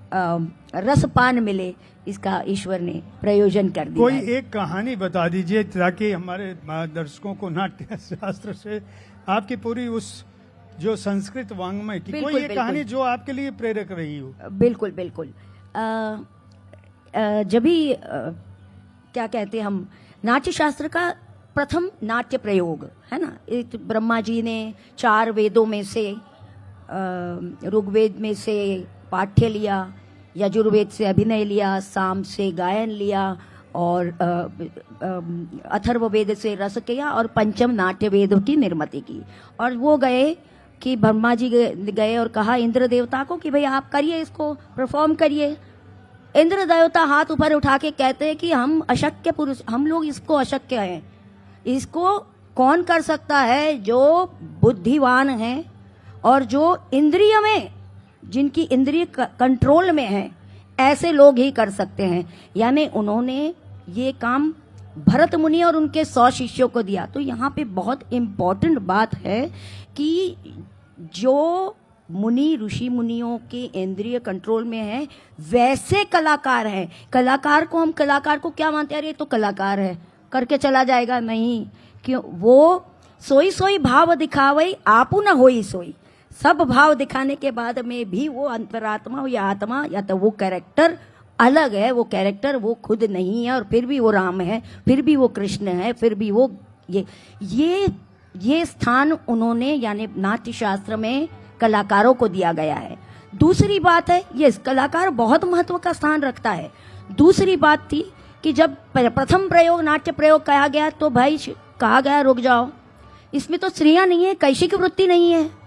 रसपान मिले, इसका ईश्वर ने प्रयोजन कर दिया। कोई एक कहानी बता दीजिए ताकि हमारे दर्शकों को नाट्य शास्त्र से आपकी पूरी उस जो संस्कृत वांग्मय की बिल्कुल, कोई एक बिल्कुल। कहानी जो आपके लिए प्रेरक रही हो। बिल्कुल बिल्कुल। जब भी क्या कहते हैं हम, नाट्य शास्त्र का प्रथम नाट्य प्रयोग है ना, एक ब्रह्मा जी ने 4 वेदों में से ऋग्वेद में से पाठ्य लिया, यजुर्वेद से अभिनय लिया, साम से गायन लिया और अथर्ववेद से रस किया और पंचम नाट्य वेद की निर्मिति की। और वो गए कि ब्रह्मा जी गए और कहा इंद्र देवता को कि भाई आप करिए, इसको परफॉर्म करिए। इंद्र देवता हाथ ऊपर उठा के कहते हैं कि हम अशक्य पुरुष, हम लोग इसको अशक्य हैं, इसको कौन कर सकता है? जो बुद्धिवान है और जो इंद्रिय में, जिनकी इंद्रिय कंट्रोल में है, ऐसे लोग ही कर सकते हैं। यानी उन्होंने ये काम भरत मुनि और उनके 100 शिष्यों को दिया। तो यहाँ पे बहुत इम्पोर्टेंट बात है कि जो मुनि ऋषि मुनियों के इंद्रिय कंट्रोल में है वैसे कलाकार हैं। कलाकार को हम कलाकार को क्या मानते हैं? अरे तो कलाकार है, करके चला जाएगा। नहीं, क्यों? वो सोई सोई भाव दिखावई आपू न होई सोई। सब भाव दिखाने के बाद में भी वो अंतरात्मा या आत्मा या तो वो कैरेक्टर अलग है, वो कैरेक्टर वो खुद नहीं है और फिर भी वो राम है, फिर भी वो कृष्ण है, फिर भी वो ये स्थान उन्होंने यानी नाट्य शास्त्र में कलाकारों को दिया गया है। दूसरी बात है, ये कलाकार बहुत महत्व का स्थान रखता है। दूसरी बात थी कि जब प्रथम प्रयोग नाट्य प्रयोग कहा गया तो भाई कहा गया रुक जाओ, इसमें तो स्त्रियां नहीं है, कैशिक वृत्ति नहीं है।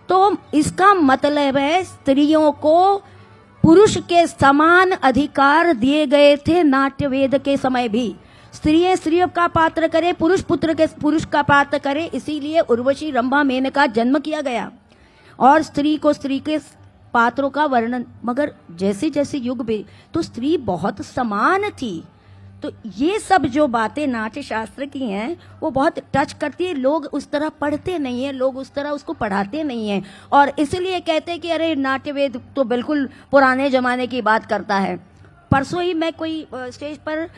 तो इसका मतलब है स्त्रियों को पुरुष के समान अधिकार दिए गए थे नाट्य वेद के समय भी। स्त्रियों का पात्र करे, पुरुष का पात्र करे, इसीलिए उर्वशी रंभा मेनका जन्म किया गया और स्त्री को स्त्री के पात्रों का वर्णन। मगर जैसे जैसे युग भी तो स्त्री बहुत समान थी। तो ये सब जो बातें नाट्य शास्त्र की हैं वो बहुत टच करती है। लोग उस तरह पढ़ते नहीं है, लोग उस तरह उसको पढ़ाते नहीं है और इसलिए कहते हैं कि अरे नाट्य वेद तो बिल्कुल पुराने जमाने की बात करता है। परसों ही मैं कोई स्टेज पर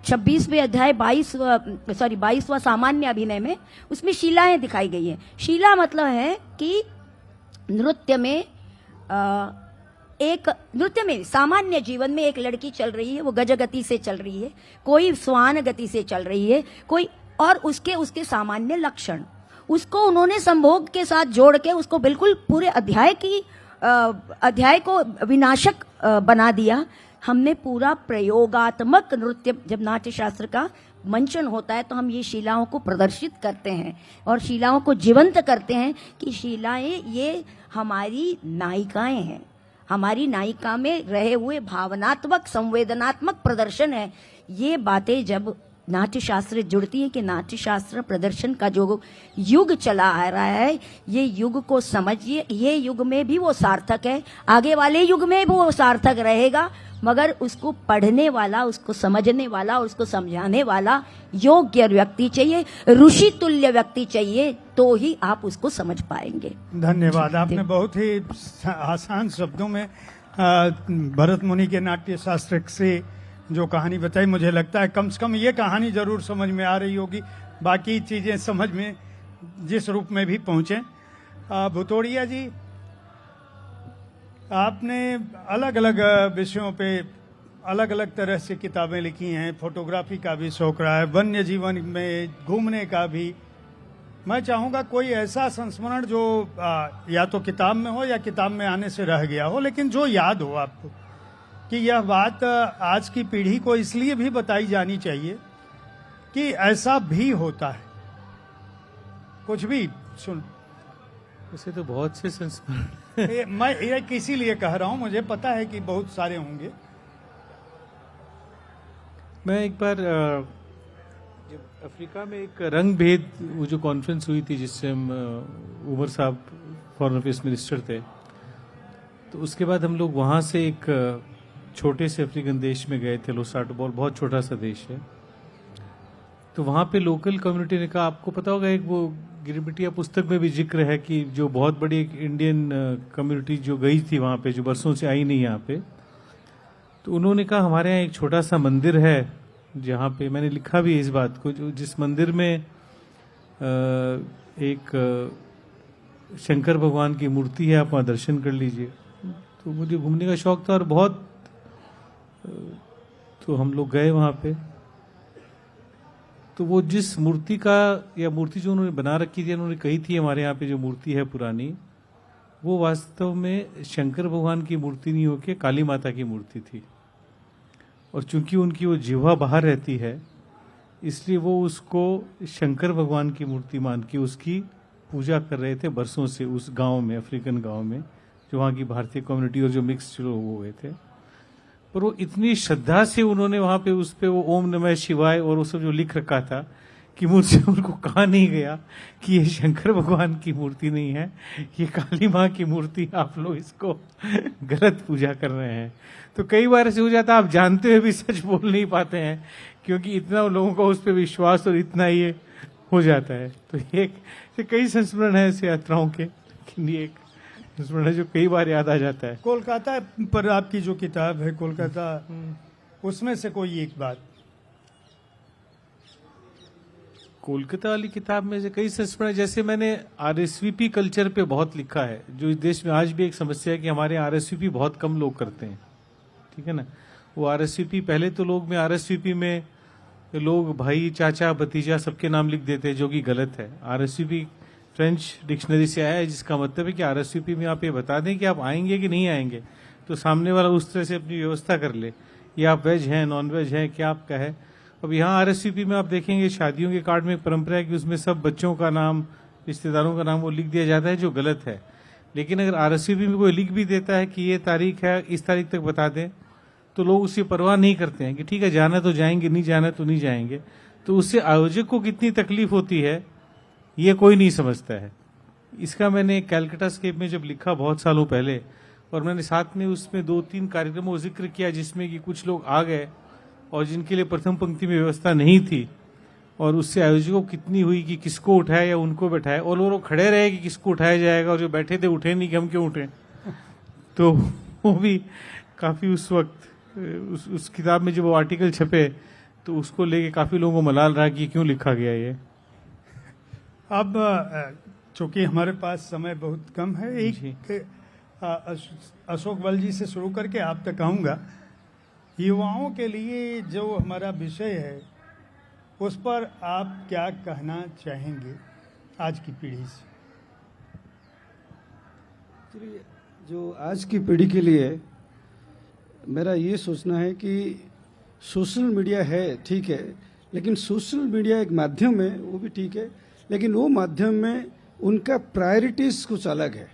26वें अध्याय 22वां सामान्य अभिनय में उसमें शीलाएं दिखाई गई हैं। शीला मतलब है कि नृत्य में सामान्य जीवन में एक लड़की चल रही है, वो गज गति से चल रही है, कोई स्वान गति से चल रही है, कोई और उसके सामान्य लक्षण, उसको उन्होंने संभोग के साथ जोड़ के उसको बिल्कुल पूरे अध्याय को विनाशक बना दिया। हमने पूरा प्रयोगात्मक नृत्य, जब नाट्य शास्त्र का मंचन होता है तो हम ये शिलाओं को प्रदर्शित करते हैं और शिलाओं को जीवंत करते हैं कि शिलाएं ये हमारी नायिकाएं हैं, हमारी नायिका में रहे हुए भावनात्मक संवेदनात्मक प्रदर्शन है। ये बातें जब नाट्य शास्त्र जुड़ती हैं कि नाट्य शास्त्र प्रदर्शन का जो युग चला आ रहा है, ये युग को समझिए, ये युग में भी वो सार्थक है, आगे वाले युग में भी वो सार्थक रहेगा, मगर उसको पढ़ने वाला, उसको समझने वाला, उसको समझाने वाला योग्य व्यक्ति चाहिए, ऋषि तुल्य व्यक्ति चाहिए, तो ही आप उसको समझ पाएंगे। धन्यवाद। आपने बहुत ही आसान शब्दों में भरत मुनि के नाट्य शास्त्र से जो कहानी बताई, मुझे लगता है कम से कम ये कहानी जरूर समझ में आ रही होगी, बाकी चीजें समझ में जिस रूप में भी पहुंचे। भुतोड़िया जी, आपने अलग अलग विषयों पे अलग अलग तरह से किताबें लिखी हैं, फोटोग्राफी का भी शौक रहा है, वन्य जीवन में घूमने का भी। मैं चाहूँगा कोई ऐसा संस्मरण जो या तो किताब में हो या किताब में आने से रह गया हो, लेकिन जो याद हो आपको कि यह बात आज की पीढ़ी को इसलिए भी बताई जानी चाहिए कि ऐसा भी होता है। कुछ भी सुन, वैसे तो बहुत से संस्मरण मैं ये इसीलिए कह रहा हूं, मुझे पता है कि बहुत सारे होंगे। मैं एक बार जब अफ्रीका में एक रंग भेद वो जो कॉन्फ्रेंस हुई थी जिससे हम उमर साहब फॉरेन अफेयर्स मिनिस्टर थे, तो उसके बाद हम लोग वहाँ से एक छोटे से अफ्रीकन देश में गए थे, लोसाटो, बहुत छोटा सा देश है। तो वहाँ पे लोकल कम्युनिटी ने कहा, आपको पता होगा एक वो गिरिबिटिया पुस्तक में भी जिक्र है कि जो बहुत बड़ी एक इंडियन कम्युनिटी जो गई थी वहाँ पे, जो बरसों से आई नहीं यहाँ पे, तो उन्होंने कहा हमारे यहाँ एक छोटा सा मंदिर है जहाँ पे, मैंने लिखा भी इस बात को, जो जिस मंदिर में एक शंकर भगवान की मूर्ति है, आप वहाँ दर्शन कर लीजिए। तो मुझे घूमने का शौक था और बहुत, तो हम लोग गए वहाँ पे। तो वो जिस मूर्ति का, या मूर्ति जो उन्होंने बना रखी थी, उन्होंने कही थी हमारे यहाँ पे जो मूर्ति है पुरानी, वो वास्तव में शंकर भगवान की मूर्ति नहीं होके काली माता की मूर्ति थी। और चूंकि उनकी वो जिह्वा बाहर रहती है, इसलिए वो उसको शंकर भगवान की मूर्ति मान के उसकी पूजा कर रहे थे बरसों से उस गांव में, अफ्रीकन गांव में, जो वहाँ की भारतीय कम्युनिटी और जो मिक्स लोग हुए थे। पर वो इतनी श्रद्धा से उन्होंने वहां पे उस पे वो ओम नमः शिवाय और वो सब जो लिख रखा था कि मुझसे उनको कहा नहीं गया कि ये शंकर भगवान की मूर्ति नहीं है, ये काली माँ की मूर्ति, आप लोग इसको गलत पूजा कर रहे हैं। तो कई बार ऐसे हो जाता है, आप जानते हुए भी सच बोल नहीं पाते हैं क्योंकि इतना लोगों का उस पर विश्वास और इतना ये हो जाता है। तो ये कई संस्मरण है ऐसे यात्राओं के, लेकिन ये एक संस्मरण है जो कई बार याद आ जाता है। कोलकाता पर आपकी जो किताब है कोलकाता, उसमें से कोई एक बात। कोलकाता वाली किताब में से कई संस्मरण, जैसे मैंने आरएसवीपी कल्चर पे बहुत लिखा है, जो इस देश में आज भी एक समस्या है कि हमारे आरएसवीपी बहुत कम लोग करते हैं, ठीक है ना। वो आरएसवीपी, पहले तो लोग में आरएसवीपी में लोग भाई चाचा भतीजा सबके नाम लिख देते हैं, जो कि गलत है। आरएसवीपी फ्रेंच डिक्शनरी से आया है, जिसका मतलब है कि आरएसवीपी में आप ये बता दें कि आप आएंगे कि नहीं आएंगे, तो सामने वाला उस तरह से अपनी व्यवस्था कर ले, या आप वेज हैं नॉन वेज हैं क्या आपका है। अब यहाँ आरएसवीपी में आप देखेंगे शादियों के कार्ड में एक परंपरा है कि उसमें सब बच्चों का नाम, रिश्तेदारों का नाम वो लिख दिया जाता है, जो गलत है। लेकिन अगर आरएसवीपी में कोई लिख भी देता है कि ये तारीख है, इस तारीख तक बता दें, तो लोग उसकी परवाह नहीं करते हैं कि ठीक है जाना तो जाएंगे, नहीं जाना तो नहीं जाएंगे। तो उससे आयोजक को कितनी तकलीफ होती है ये कोई नहीं समझता है। इसका मैंने कैलकाटा स्केप में जब लिखा बहुत सालों पहले, और मैंने साथ में उसमें 2-3 कार्यक्रमों का जिक्र किया जिसमें कि कुछ लोग आ गए और जिनके लिए प्रथम पंक्ति में व्यवस्था नहीं थी, और उससे आयोजकों को कितनी हुई कि किसको उठाए या उनको बैठाए, और वो लोग खड़े रहे कि किसको उठाया जाएगा, और जो बैठे थे उठे नहीं कि हम क्यों उठे। तो वो भी काफी उस वक्त उस किताब में जब वो आर्टिकल छपे तो उसको लेके काफी लोगों को मलाल रहा कि क्यों लिखा गया ये। अब चूंकि हमारे पास समय बहुत कम है, एक अशोक बल जी से शुरू करके आप तक आऊंगा। युवाओं के लिए जो हमारा विषय है उस पर आप क्या कहना चाहेंगे आज की पीढ़ी से? जो आज की पीढ़ी के लिए मेरा ये सोचना है कि सोशल मीडिया है ठीक है, लेकिन सोशल मीडिया एक माध्यम है, वो भी ठीक है, लेकिन वो माध्यम में उनका प्रायोरिटीज कुछ अलग है।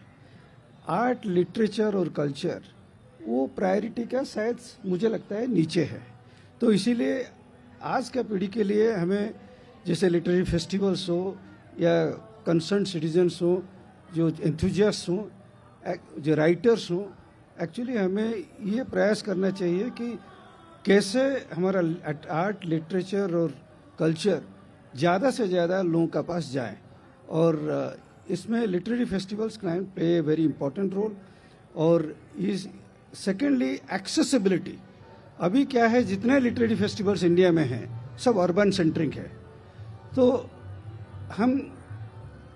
आर्ट, लिटरेचर और कल्चर वो प्रायोरिटी का शायद मुझे लगता है नीचे है। तो इसीलिए आज का पीढ़ी के लिए हमें जैसे लिटरेरी फेस्टिवल्स हो या कंसर्न सिटीजन्स हो, जो एंथुजियास्ट हो, जो राइटर्स हो, एक्चुअली हमें ये प्रयास करना चाहिए कि कैसे हमारा आर्ट, लिटरेचर और कल्चर ज़्यादा से ज़्यादा लोगों के पास जाए। और इसमें literary festivals can play a very important role. और इज सेकेंडली एक्सेसिबिलिटी। अभी क्या है, जितने लिटरेरी फेस्टिवल्स इंडिया में हैं सब अर्बन सेंट्रिक है, तो हम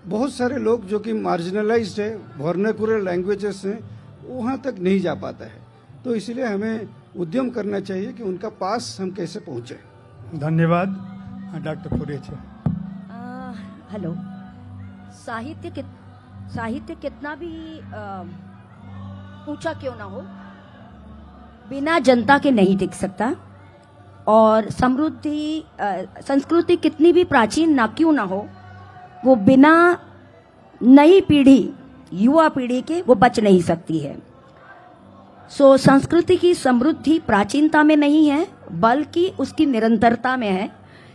बहुत सारे लोग जो कि मार्जिनलाइज्ड है, वर्नाकुलर लैंग्वेजेस हैं, वहाँ तक नहीं जा पाता है। तो इसलिए हमें उद्यम करना चाहिए कि उनका पास हम कैसे पहुँचे। धन्यवाद डॉक्टर पुरेचा। हेलो। साहित्य कितना भी ऊंचा क्यों ना हो, बिना जनता के नहीं टिक सकता। और संस्कृति कितनी भी प्राचीन ना क्यों ना हो, वो बिना नई पीढ़ी, युवा पीढ़ी के वो बच नहीं सकती है। सो संस्कृति की समृद्धि प्राचीनता में नहीं है, बल्कि उसकी निरंतरता में है।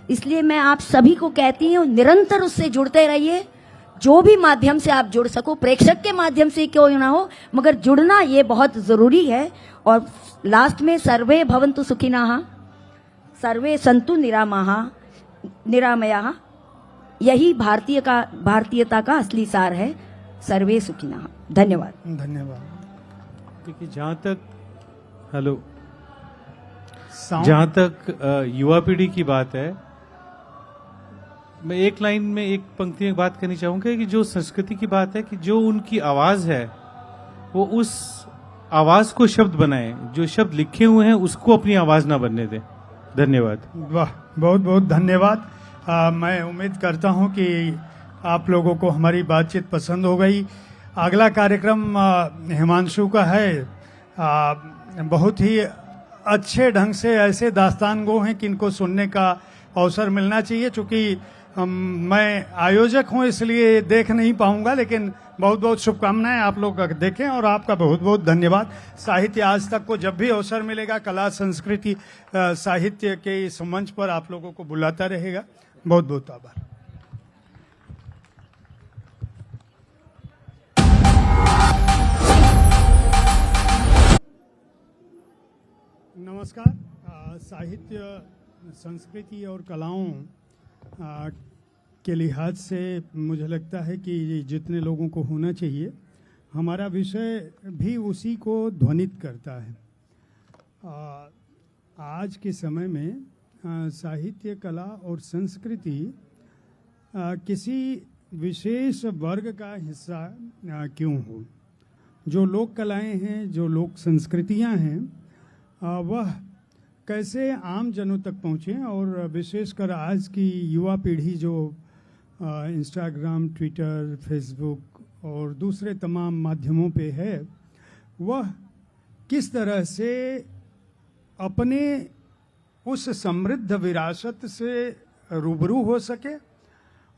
इसलिए मैं आप सभी को कहती हूँ, निरंतर उससे जुड़ते रहिए। जो भी माध्यम से आप जुड़ सको, प्रेक्षक के माध्यम से क्यों ना हो, मगर जुड़ना ये बहुत जरूरी है। और लास्ट में सर्वे भवन्तु सुखिनः, सर्वे सन्तु निरामयाः, यही भारतीयता का असली सार है। सर्वे सुखिनः। धन्यवाद। धन्यवाद। देखिए, जहाँ साउंड तक युवा पीढ़ी की बात है, मैं एक लाइन में, एक पंक्ति में बात करनी चाहूंगा कि जो संस्कृति की बात है कि जो उनकी आवाज है वो उस आवाज को शब्द बनाए, जो शब्द लिखे हुए हैं उसको अपनी आवाज ना बनने दे। धन्यवाद। वाह, बहुत बहुत धन्यवाद। मैं उम्मीद करता हूं कि आप लोगों को हमारी बातचीत पसंद हो गई। अगला कार्यक्रम हिमांशु का है। बहुत ही अच्छे ढंग से ऐसे दास्तान गो हैं कि इनको सुनने का अवसर मिलना चाहिए। चूंकि मैं आयोजक हूं इसलिए देख नहीं पाऊंगा, लेकिन बहुत बहुत शुभकामनाएं आप लोग देखें। और आपका बहुत बहुत धन्यवाद। साहित्य आज तक को जब भी अवसर मिलेगा, कला संस्कृति साहित्य के इस मंच पर आप लोगों को बुलाता रहेगा। बहुत बहुत आभार। नमस्कार। साहित्य, संस्कृति और कलाओं के लिहाज से मुझे लगता है कि जितने लोगों को होना चाहिए, हमारा विषय भी उसी को ध्वनित करता है। आज के समय में साहित्य, कला और संस्कृति किसी विशेष वर्ग का हिस्सा क्यों हो। जो लोक कलाएं हैं, जो लोक संस्कृतियां हैं, वह कैसे आम जनों तक पहुँचें। और विशेषकर आज की युवा पीढ़ी जो इंस्टाग्राम, ट्विटर, फेसबुक और दूसरे तमाम माध्यमों पे है, वह किस तरह से अपने उस समृद्ध विरासत से रूबरू हो सके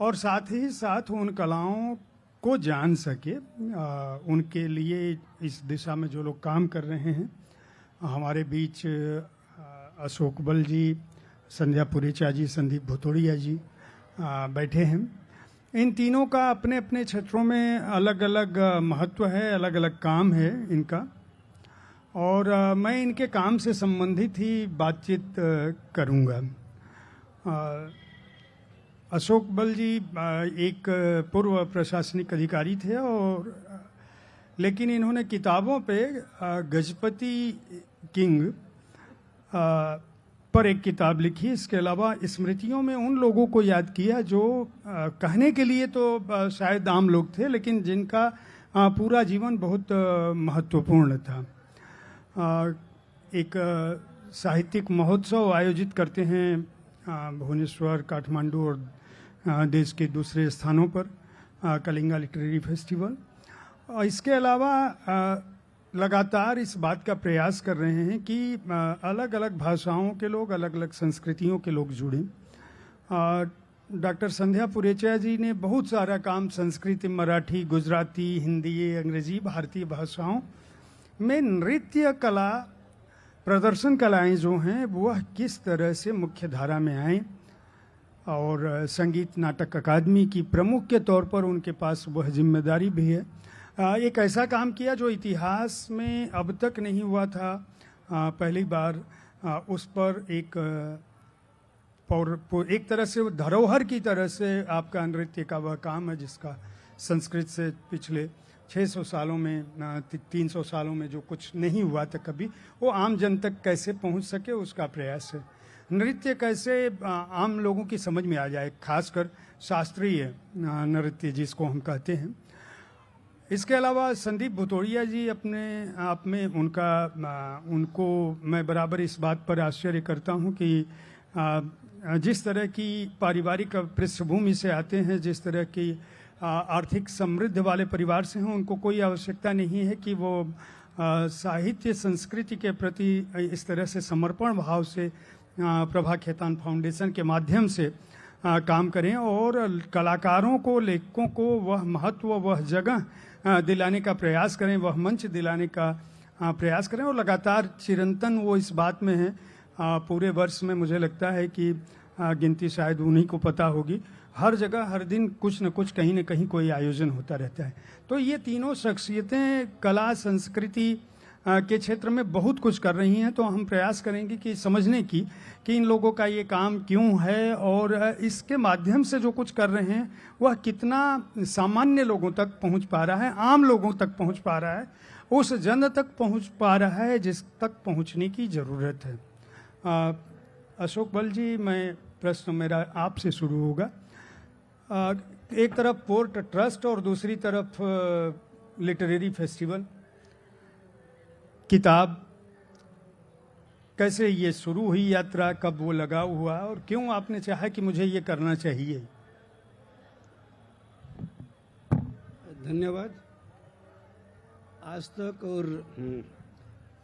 और साथ ही साथ उन कलाओं को जान सके। उनके लिए इस दिशा में जो लोग काम कर रहे हैं, हमारे बीच अशोक बल जी, संध्या पुरेचा जी, संदीप भुतोड़िया जी बैठे हैं। इन तीनों का अपने अपने क्षेत्रों में अलग अलग महत्व है, अलग अलग काम है इनका। और मैं इनके काम से संबंधित ही बातचीत करूंगा। अशोक बल जी एक पूर्व प्रशासनिक अधिकारी थे, और लेकिन इन्होंने किताबों पे गजपति किंग पर एक किताब लिखी। इसके अलावा स्मृतियों में उन लोगों को याद किया जो कहने के लिए तो शायद आम लोग थे, लेकिन जिनका पूरा जीवन बहुत महत्वपूर्ण था। एक साहित्यिक महोत्सव आयोजित करते हैं भुवनेश्वर, काठमांडू और देश के दूसरे स्थानों पर, कलिंगा लिटरेरी फेस्टिवल। इसके अलावा लगातार इस बात का प्रयास कर रहे हैं कि अलग अलग भाषाओं के लोग, अलग अलग संस्कृतियों के लोग जुड़ें। डॉक्टर संध्या पुरेचा जी ने बहुत सारा काम संस्कृत, मराठी, गुजराती, हिंदी, अंग्रेजी, भारतीय भाषाओं में नृत्य कला, प्रदर्शन कलाएं जो हैं वह किस तरह से मुख्य धारा में आए, और संगीत नाटक अकादमी की प्रमुख के तौर पर उनके पास वह जिम्मेदारी भी है। एक ऐसा काम किया जो इतिहास में अब तक नहीं हुआ था। पहली बार उस पर एक तरह से धरोहर की तरह से आपका नृत्य का वह काम है, जिसका संस्कृत से पिछले 600 सालों में 300 सालों में जो कुछ नहीं हुआ था कभी, वो आम जन तक कैसे पहुंच सके उसका प्रयास है। नृत्य कैसे आम लोगों की समझ में आ जाए, खासकर शास्त्रीय नृत्य जिसको हम कहते हैं। इसके अलावा संदीप भुतोड़िया जी अपने आप में उनको मैं बराबर इस बात पर आश्चर्य करता हूं कि जिस तरह की पारिवारिक पृष्ठभूमि से आते हैं, जिस तरह की आर्थिक समृद्ध वाले परिवार से हैं, उनको कोई आवश्यकता नहीं है कि वो साहित्य संस्कृति के प्रति इस तरह से समर्पण भाव से प्रभा खेतान फाउंडेशन के माध्यम से काम करें और कलाकारों को, लेखकों को वह महत्व, वह जगह दिलाने का प्रयास करें, वह मंच दिलाने का प्रयास करें। और लगातार चिरंतन वो इस बात में है। पूरे वर्ष में मुझे लगता है कि गिनती शायद उन्हीं को पता होगी, हर जगह हर दिन कुछ न कुछ, कहीं न कहीं कोई आयोजन होता रहता है। तो ये तीनों शख्सियतें कला संस्कृति के क्षेत्र में बहुत कुछ कर रही हैं। तो हम प्रयास करेंगे कि समझने की कि इन लोगों का ये काम क्यों है और इसके माध्यम से जो कुछ कर रहे हैं वह कितना सामान्य लोगों तक पहुंच पा रहा है, आम लोगों तक पहुंच पा रहा है, उस जन तक पहुंच पा रहा है जिस तक पहुंचने की ज़रूरत है। अशोक बल जी, मैं प्रश्न मेरा आपसे शुरू होगा। एक तरफ पोर्ट ट्रस्ट और दूसरी तरफ लिटरेरी फेस्टिवल, किताब, कैसे ये शुरू हुई यात्रा, कब वो लगा हुआ और क्यों आपने चाहा कि मुझे ये करना चाहिए? धन्यवाद। आज तक और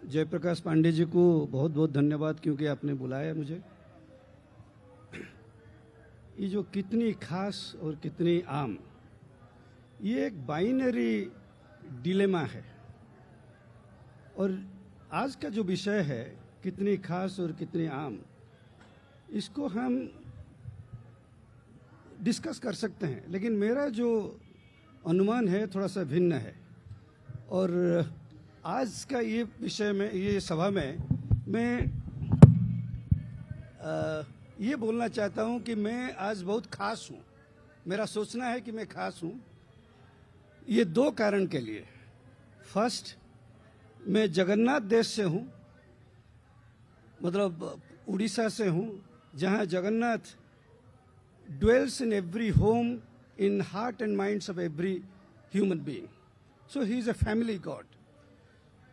जयप्रकाश पांडे जी को बहुत बहुत धन्यवाद, क्योंकि आपने बुलाया मुझे। ये जो कितनी खास और कितनी आम, ये एक बाइनरी डिलेमा है। और आज का जो विषय है कितनी खास और कितनी आम, इसको हम डिस्कस कर सकते हैं, लेकिन मेरा जो अनुमान है थोड़ा सा भिन्न है। और आज का ये विषय में, ये सभा में मैं ये बोलना चाहता हूं कि मैं आज बहुत खास हूं। मेरा सोचना है कि मैं खास हूं, ये दो कारण के लिए। फर्स्ट, मैं जगन्नाथ देश से हूं, मतलब उड़ीसा से हूं, जहां Jagannath dwells in every home, in heart and minds of every human being. So he is a family God.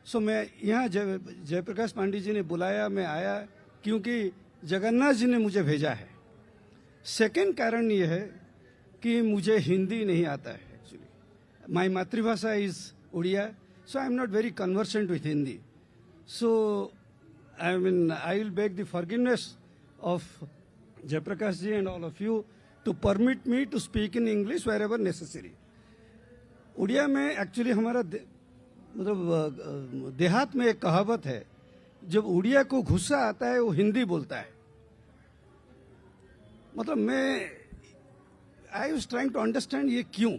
So मैं यहाँ जयप्रकाश पांडे जी ने बुलाया, मैं आया क्योंकि जगन्नाथ जी ने मुझे भेजा है। सेकंड कारण ये है कि मुझे हिंदी नहीं आता है। एक्चुअली माय मातृभाषा is Oriya, so I am not very conversant with Hindi. So I will beg the forgiveness of Jayaprakash ji and all of you to permit me to speak in English wherever necessary. Oriya में actually हमारा मतलब देहात में एक कहावत है, जब उड़िया को गुस्सा आता है वो हिंदी बोलता है। मतलब I was trying to understand ये क्यों।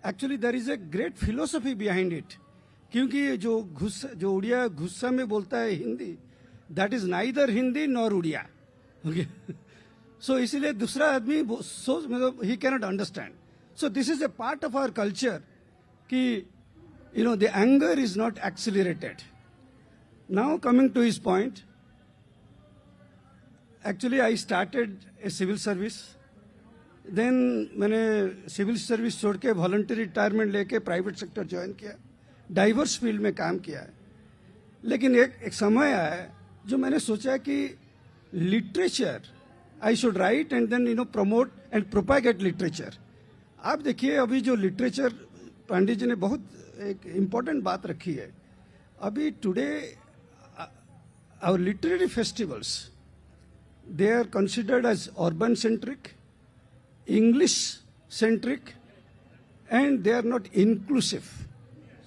Actually there is a great philosophy behind it, क्योंकि जो उड़िया गुस्सा में बोलता है Hindi, that is neither Hindi nor Odia. Okay, so इसीलिए दूसरा आदमी मतलब he can not understand. So this is a part of our culture कि the anger is not accelerated. Now coming to his point, actually I started a civil service. Then मैंने civil service छोड़ के voluntary retirement लेके private sector join किया, diverse field में काम किया है। लेकिन एक समय आया जो मैंने सोचा कि literature I should write and then promote and propagate literature. आप देखिए अभी जो लिटरेचर, पांडे जी ने बहुत एक इम्पोर्टेंट बात रखी है। अभी today our literary festivals, they are considered as urban centric, English centric, and they are not inclusive.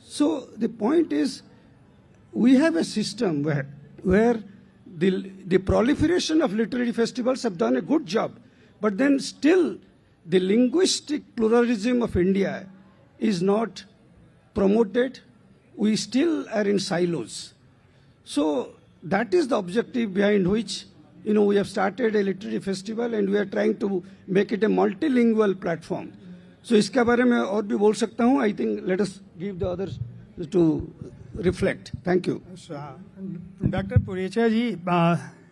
So the point is, we have a system where the proliferation of literary festivals have done a good job, but then still the linguistic pluralism of India is not promoted. We still are in silos. So that is the objective behind which, we have started a literary festival and we are trying to make it a multilingual platform. So इसके बारे में और भी बोल सकता हूँ. I think let us give the others to reflect. Thank you. Doctor Purecha ji,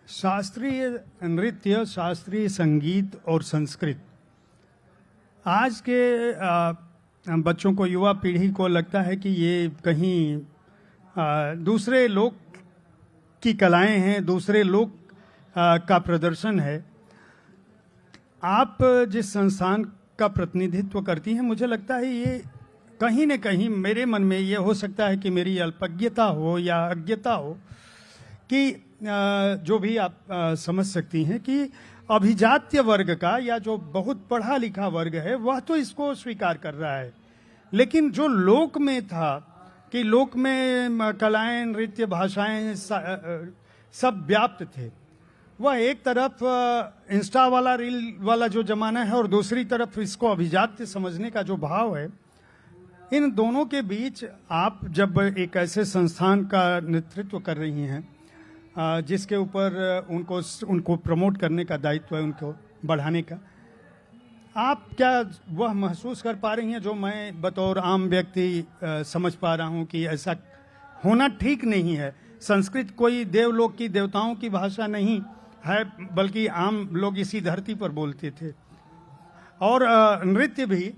शास्त्रीय नृत्य, शास्त्रीय संगीत और संस्कृत आज के बच्चों को, युवा पीढ़ी को लगता है कि ये कहीं दूसरे लोग की कलाएं हैं, दूसरे लोग का प्रदर्शन है. आप जिस संस्थान का प्रतिनिधित्व करती हैं, मुझे लगता है ये कहीं न कहीं मेरे मन में ये हो सकता है कि मेरी अल्पज्ञता हो या अज्ञता हो कि जो भी आप समझ सकती हैं कि अभिजात्य वर्ग का या जो बहुत पढ़ा लिखा वर्ग है वह तो इसको स्वीकार कर रहा है, लेकिन जो लोक में था कि लोक में कलाएं, नृत्य, भाषाएं सब व्याप्त थे, वह एक तरफ इंस्टा वाला, रील वाला जो जमाना है और दूसरी तरफ इसको अभिजात्य समझने का जो भाव है, इन दोनों के बीच आप जब एक ऐसे संस्थान का नेतृत्व कर रही हैं जिसके ऊपर उनको प्रमोट करने का दायित्व है, उनको बढ़ाने का, आप क्या वह महसूस कर पा रही हैं जो मैं बतौर आम व्यक्ति समझ पा रहा हूं कि ऐसा होना ठीक नहीं है? संस्कृत कोई देवलोक की, देवताओं की भाषा नहीं है, बल्कि आम लोग इसी धरती पर बोलते थे. और नृत्य भी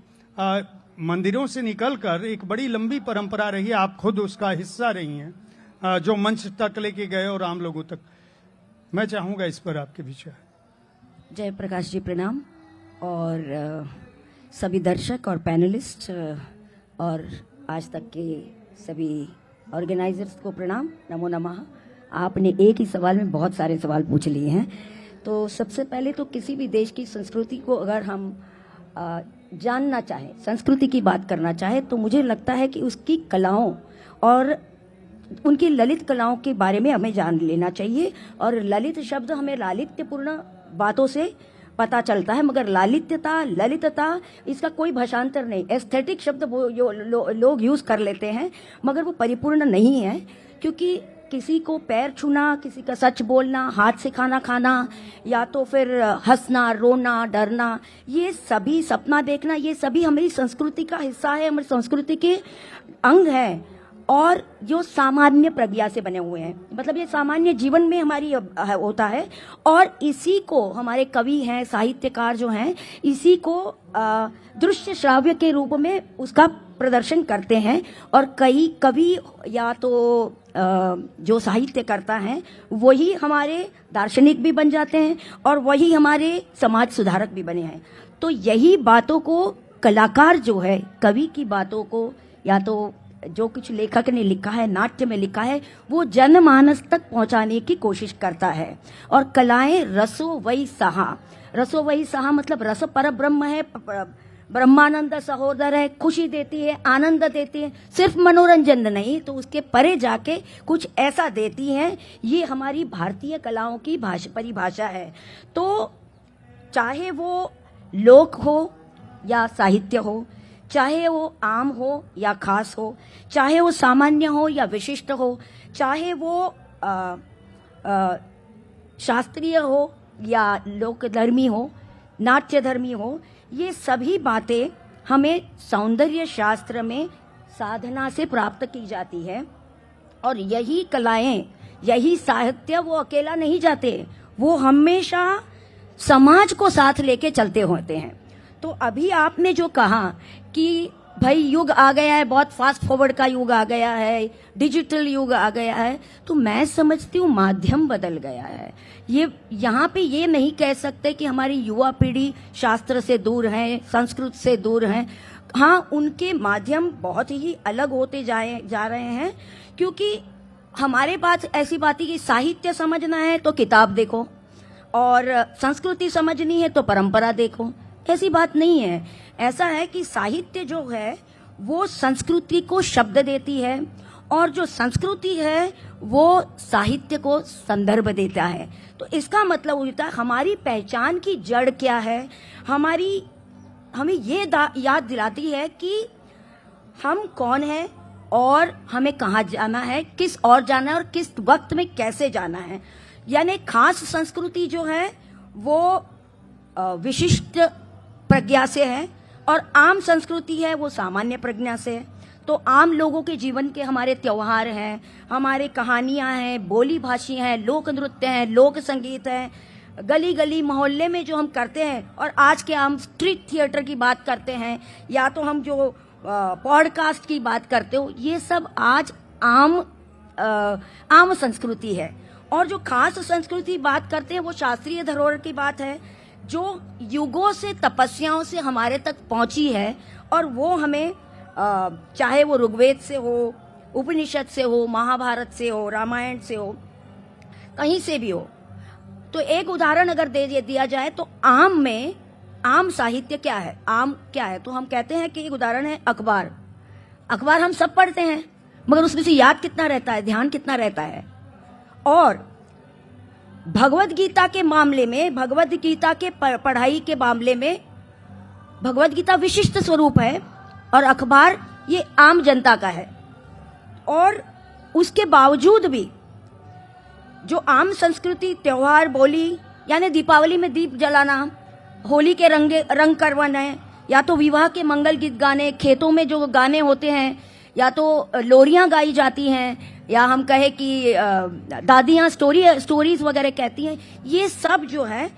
मंदिरों से निकलकर एक बड़ी लंबी परंपरा रही है. आप खुद उसका हिस्सा रही हैं, जो मंच तक लेके गए और आम लोगों तक. मैं चाहूंगा इस पर आपके विचार. जय प्रकाश जी, प्रणाम. और सभी दर्शक और पैनलिस्ट और आज तक के सभी ऑर्गेनाइजर्स को प्रणाम, नमो नमः. आपने एक ही सवाल में बहुत सारे सवाल पूछ लिए हैं. तो सबसे पहले तो किसी भी देश की संस्कृति को अगर हम जानना चाहें, संस्कृति की बात करना चाहें, तो मुझे लगता है कि उसकी कलाओं और उनकी ललित कलाओं के बारे में हमें जान लेना चाहिए. और ललित शब्द हमें लालित्यपूर्ण बातों से पता चलता है, मगर लालित्यता, ललितता, इसका कोई भाषांतर नहीं. एस्थेटिक शब्द लोग यूज कर लेते हैं, मगर वो परिपूर्ण नहीं है. क्योंकि किसी को पैर छूना, किसी का सच बोलना, हाथ से खाना खाना, या तो फिर हंसना, रोना, डरना, ये सभी, सपना देखना, ये सभी हमारी संस्कृति का हिस्सा है, हमारी संस्कृति के अंग है. और जो सामान्य प्रज्ञा से बने हुए हैं, मतलब ये सामान्य जीवन में हमारी होता है. और इसी को हमारे कवि हैं, साहित्यकार जो हैं, इसी को दृश्य श्राव्य के रूप में उसका प्रदर्शन करते हैं. और कई कवि या तो जो साहित्य करता है वही हमारे दार्शनिक भी बन जाते हैं और वही हमारे समाज सुधारक भी बने हैं. तो यही बातों को कलाकार जो है, कवि की बातों को, या तो जो कुछ लेखक ने लिखा है, नाट्य में लिखा है, वो जनमानस तक पहुंचाने की कोशिश करता है. और कलाएं रसो वही सहा, रसो वही सहा मतलब रस पर ब्रह्म है, ब्रह्मानंद सहोदर है, खुशी देती है, आनंद देती है, सिर्फ मनोरंजन नहीं, तो उसके परे जाके कुछ ऐसा देती हैं. ये हमारी भारतीय कलाओं की परिभाषा है. तो चाहे वो लोक हो या साहित्य हो, चाहे वो आम हो या खास हो, चाहे वो सामान्य हो या विशिष्ट हो, चाहे वो शास्त्रीय हो या लोकधर्मी हो, नाट्यधर्मी हो, ये सभी बातें हमें सौंदर्य शास्त्र में साधना से प्राप्त की जाती है. और यही कलाएं, यही साहित्य वो अकेला नहीं जाते, वो हमेशा समाज को साथ लेके चलते होते हैं. तो अभी आपने जो कहा कि भाई युग आ गया है, बहुत फास्ट फॉरवर्ड का युग आ गया है, डिजिटल युग आ गया है, तो मैं समझती हूँ माध्यम बदल गया है. ये यहाँ पे ये नहीं कह सकते कि हमारी युवा पीढ़ी शास्त्र से दूर है, संस्कृत से दूर है. हाँ, उनके माध्यम बहुत ही अलग होते जा रहे हैं. क्योंकि हमारे पास ऐसी बात है कि साहित्य समझना है तो किताब देखो, और संस्कृति समझनी है तो परंपरा देखो, ऐसी बात नहीं है। ऐसा है कि साहित्य जो है वो संस्कृति को शब्द देती है और जो संस्कृति है वो साहित्य को संदर्भ देता है। तो इसका मतलब होता है हमारी पहचान की जड़ क्या है, हमें ये याद दिलाती है कि हम कौन हैं और हमें कहाँ जाना है, किस और जाना है और किस वक्त में कैसे जाना है। यानी खास संस्कृति जो है वो विशिष्ट प्रज्ञा से है और आम संस्कृति है वो सामान्य प्रज्ञा से है। तो आम लोगों के जीवन के हमारे त्योहार हैं, हमारे कहानियां हैं, बोली भाषी हैं, लोक नृत्य हैं, लोक संगीत है, गली गली मोहल्ले में जो हम करते हैं, और आज के हम स्ट्रीट थिएटर की बात करते हैं या तो हम जो पॉडकास्ट की बात करते हो, ये सब आज आम संस्कृति है। और जो खास संस्कृति बात करते हैं वो शास्त्रीय धरोहर की बात है जो युगों से तपस्याओं से हमारे तक पहुंची है और वो हमें चाहे वो ऋग्वेद से हो, उपनिषद से हो, महाभारत से हो, रामायण से हो, कहीं से भी हो। तो एक उदाहरण अगर दे दिया जाए तो आम साहित्य क्या है, आम क्या है, तो हम कहते हैं कि एक उदाहरण है अखबार। अखबार हम सब पढ़ते हैं मगर उसमें से याद कितना रहता है, ध्यान कितना रहता है। और भगवत गीता के मामले में, भगवत गीता के पढ़ाई के मामले में भगवत गीता विशिष्ट स्वरूप है और अखबार ये आम जनता का है। और उसके बावजूद भी जो आम संस्कृति, त्योहार, बोली, यानी दीपावली में दीप जलाना, होली के रंग करवाना है, या तो विवाह के मंगल गीत गाने, खेतों में जो गाने होते हैं, या तो लोरियां गाई जाती हैं, या हम कहे कि दादियां स्टोरीज वगैरह कहती हैं, ये सब जो है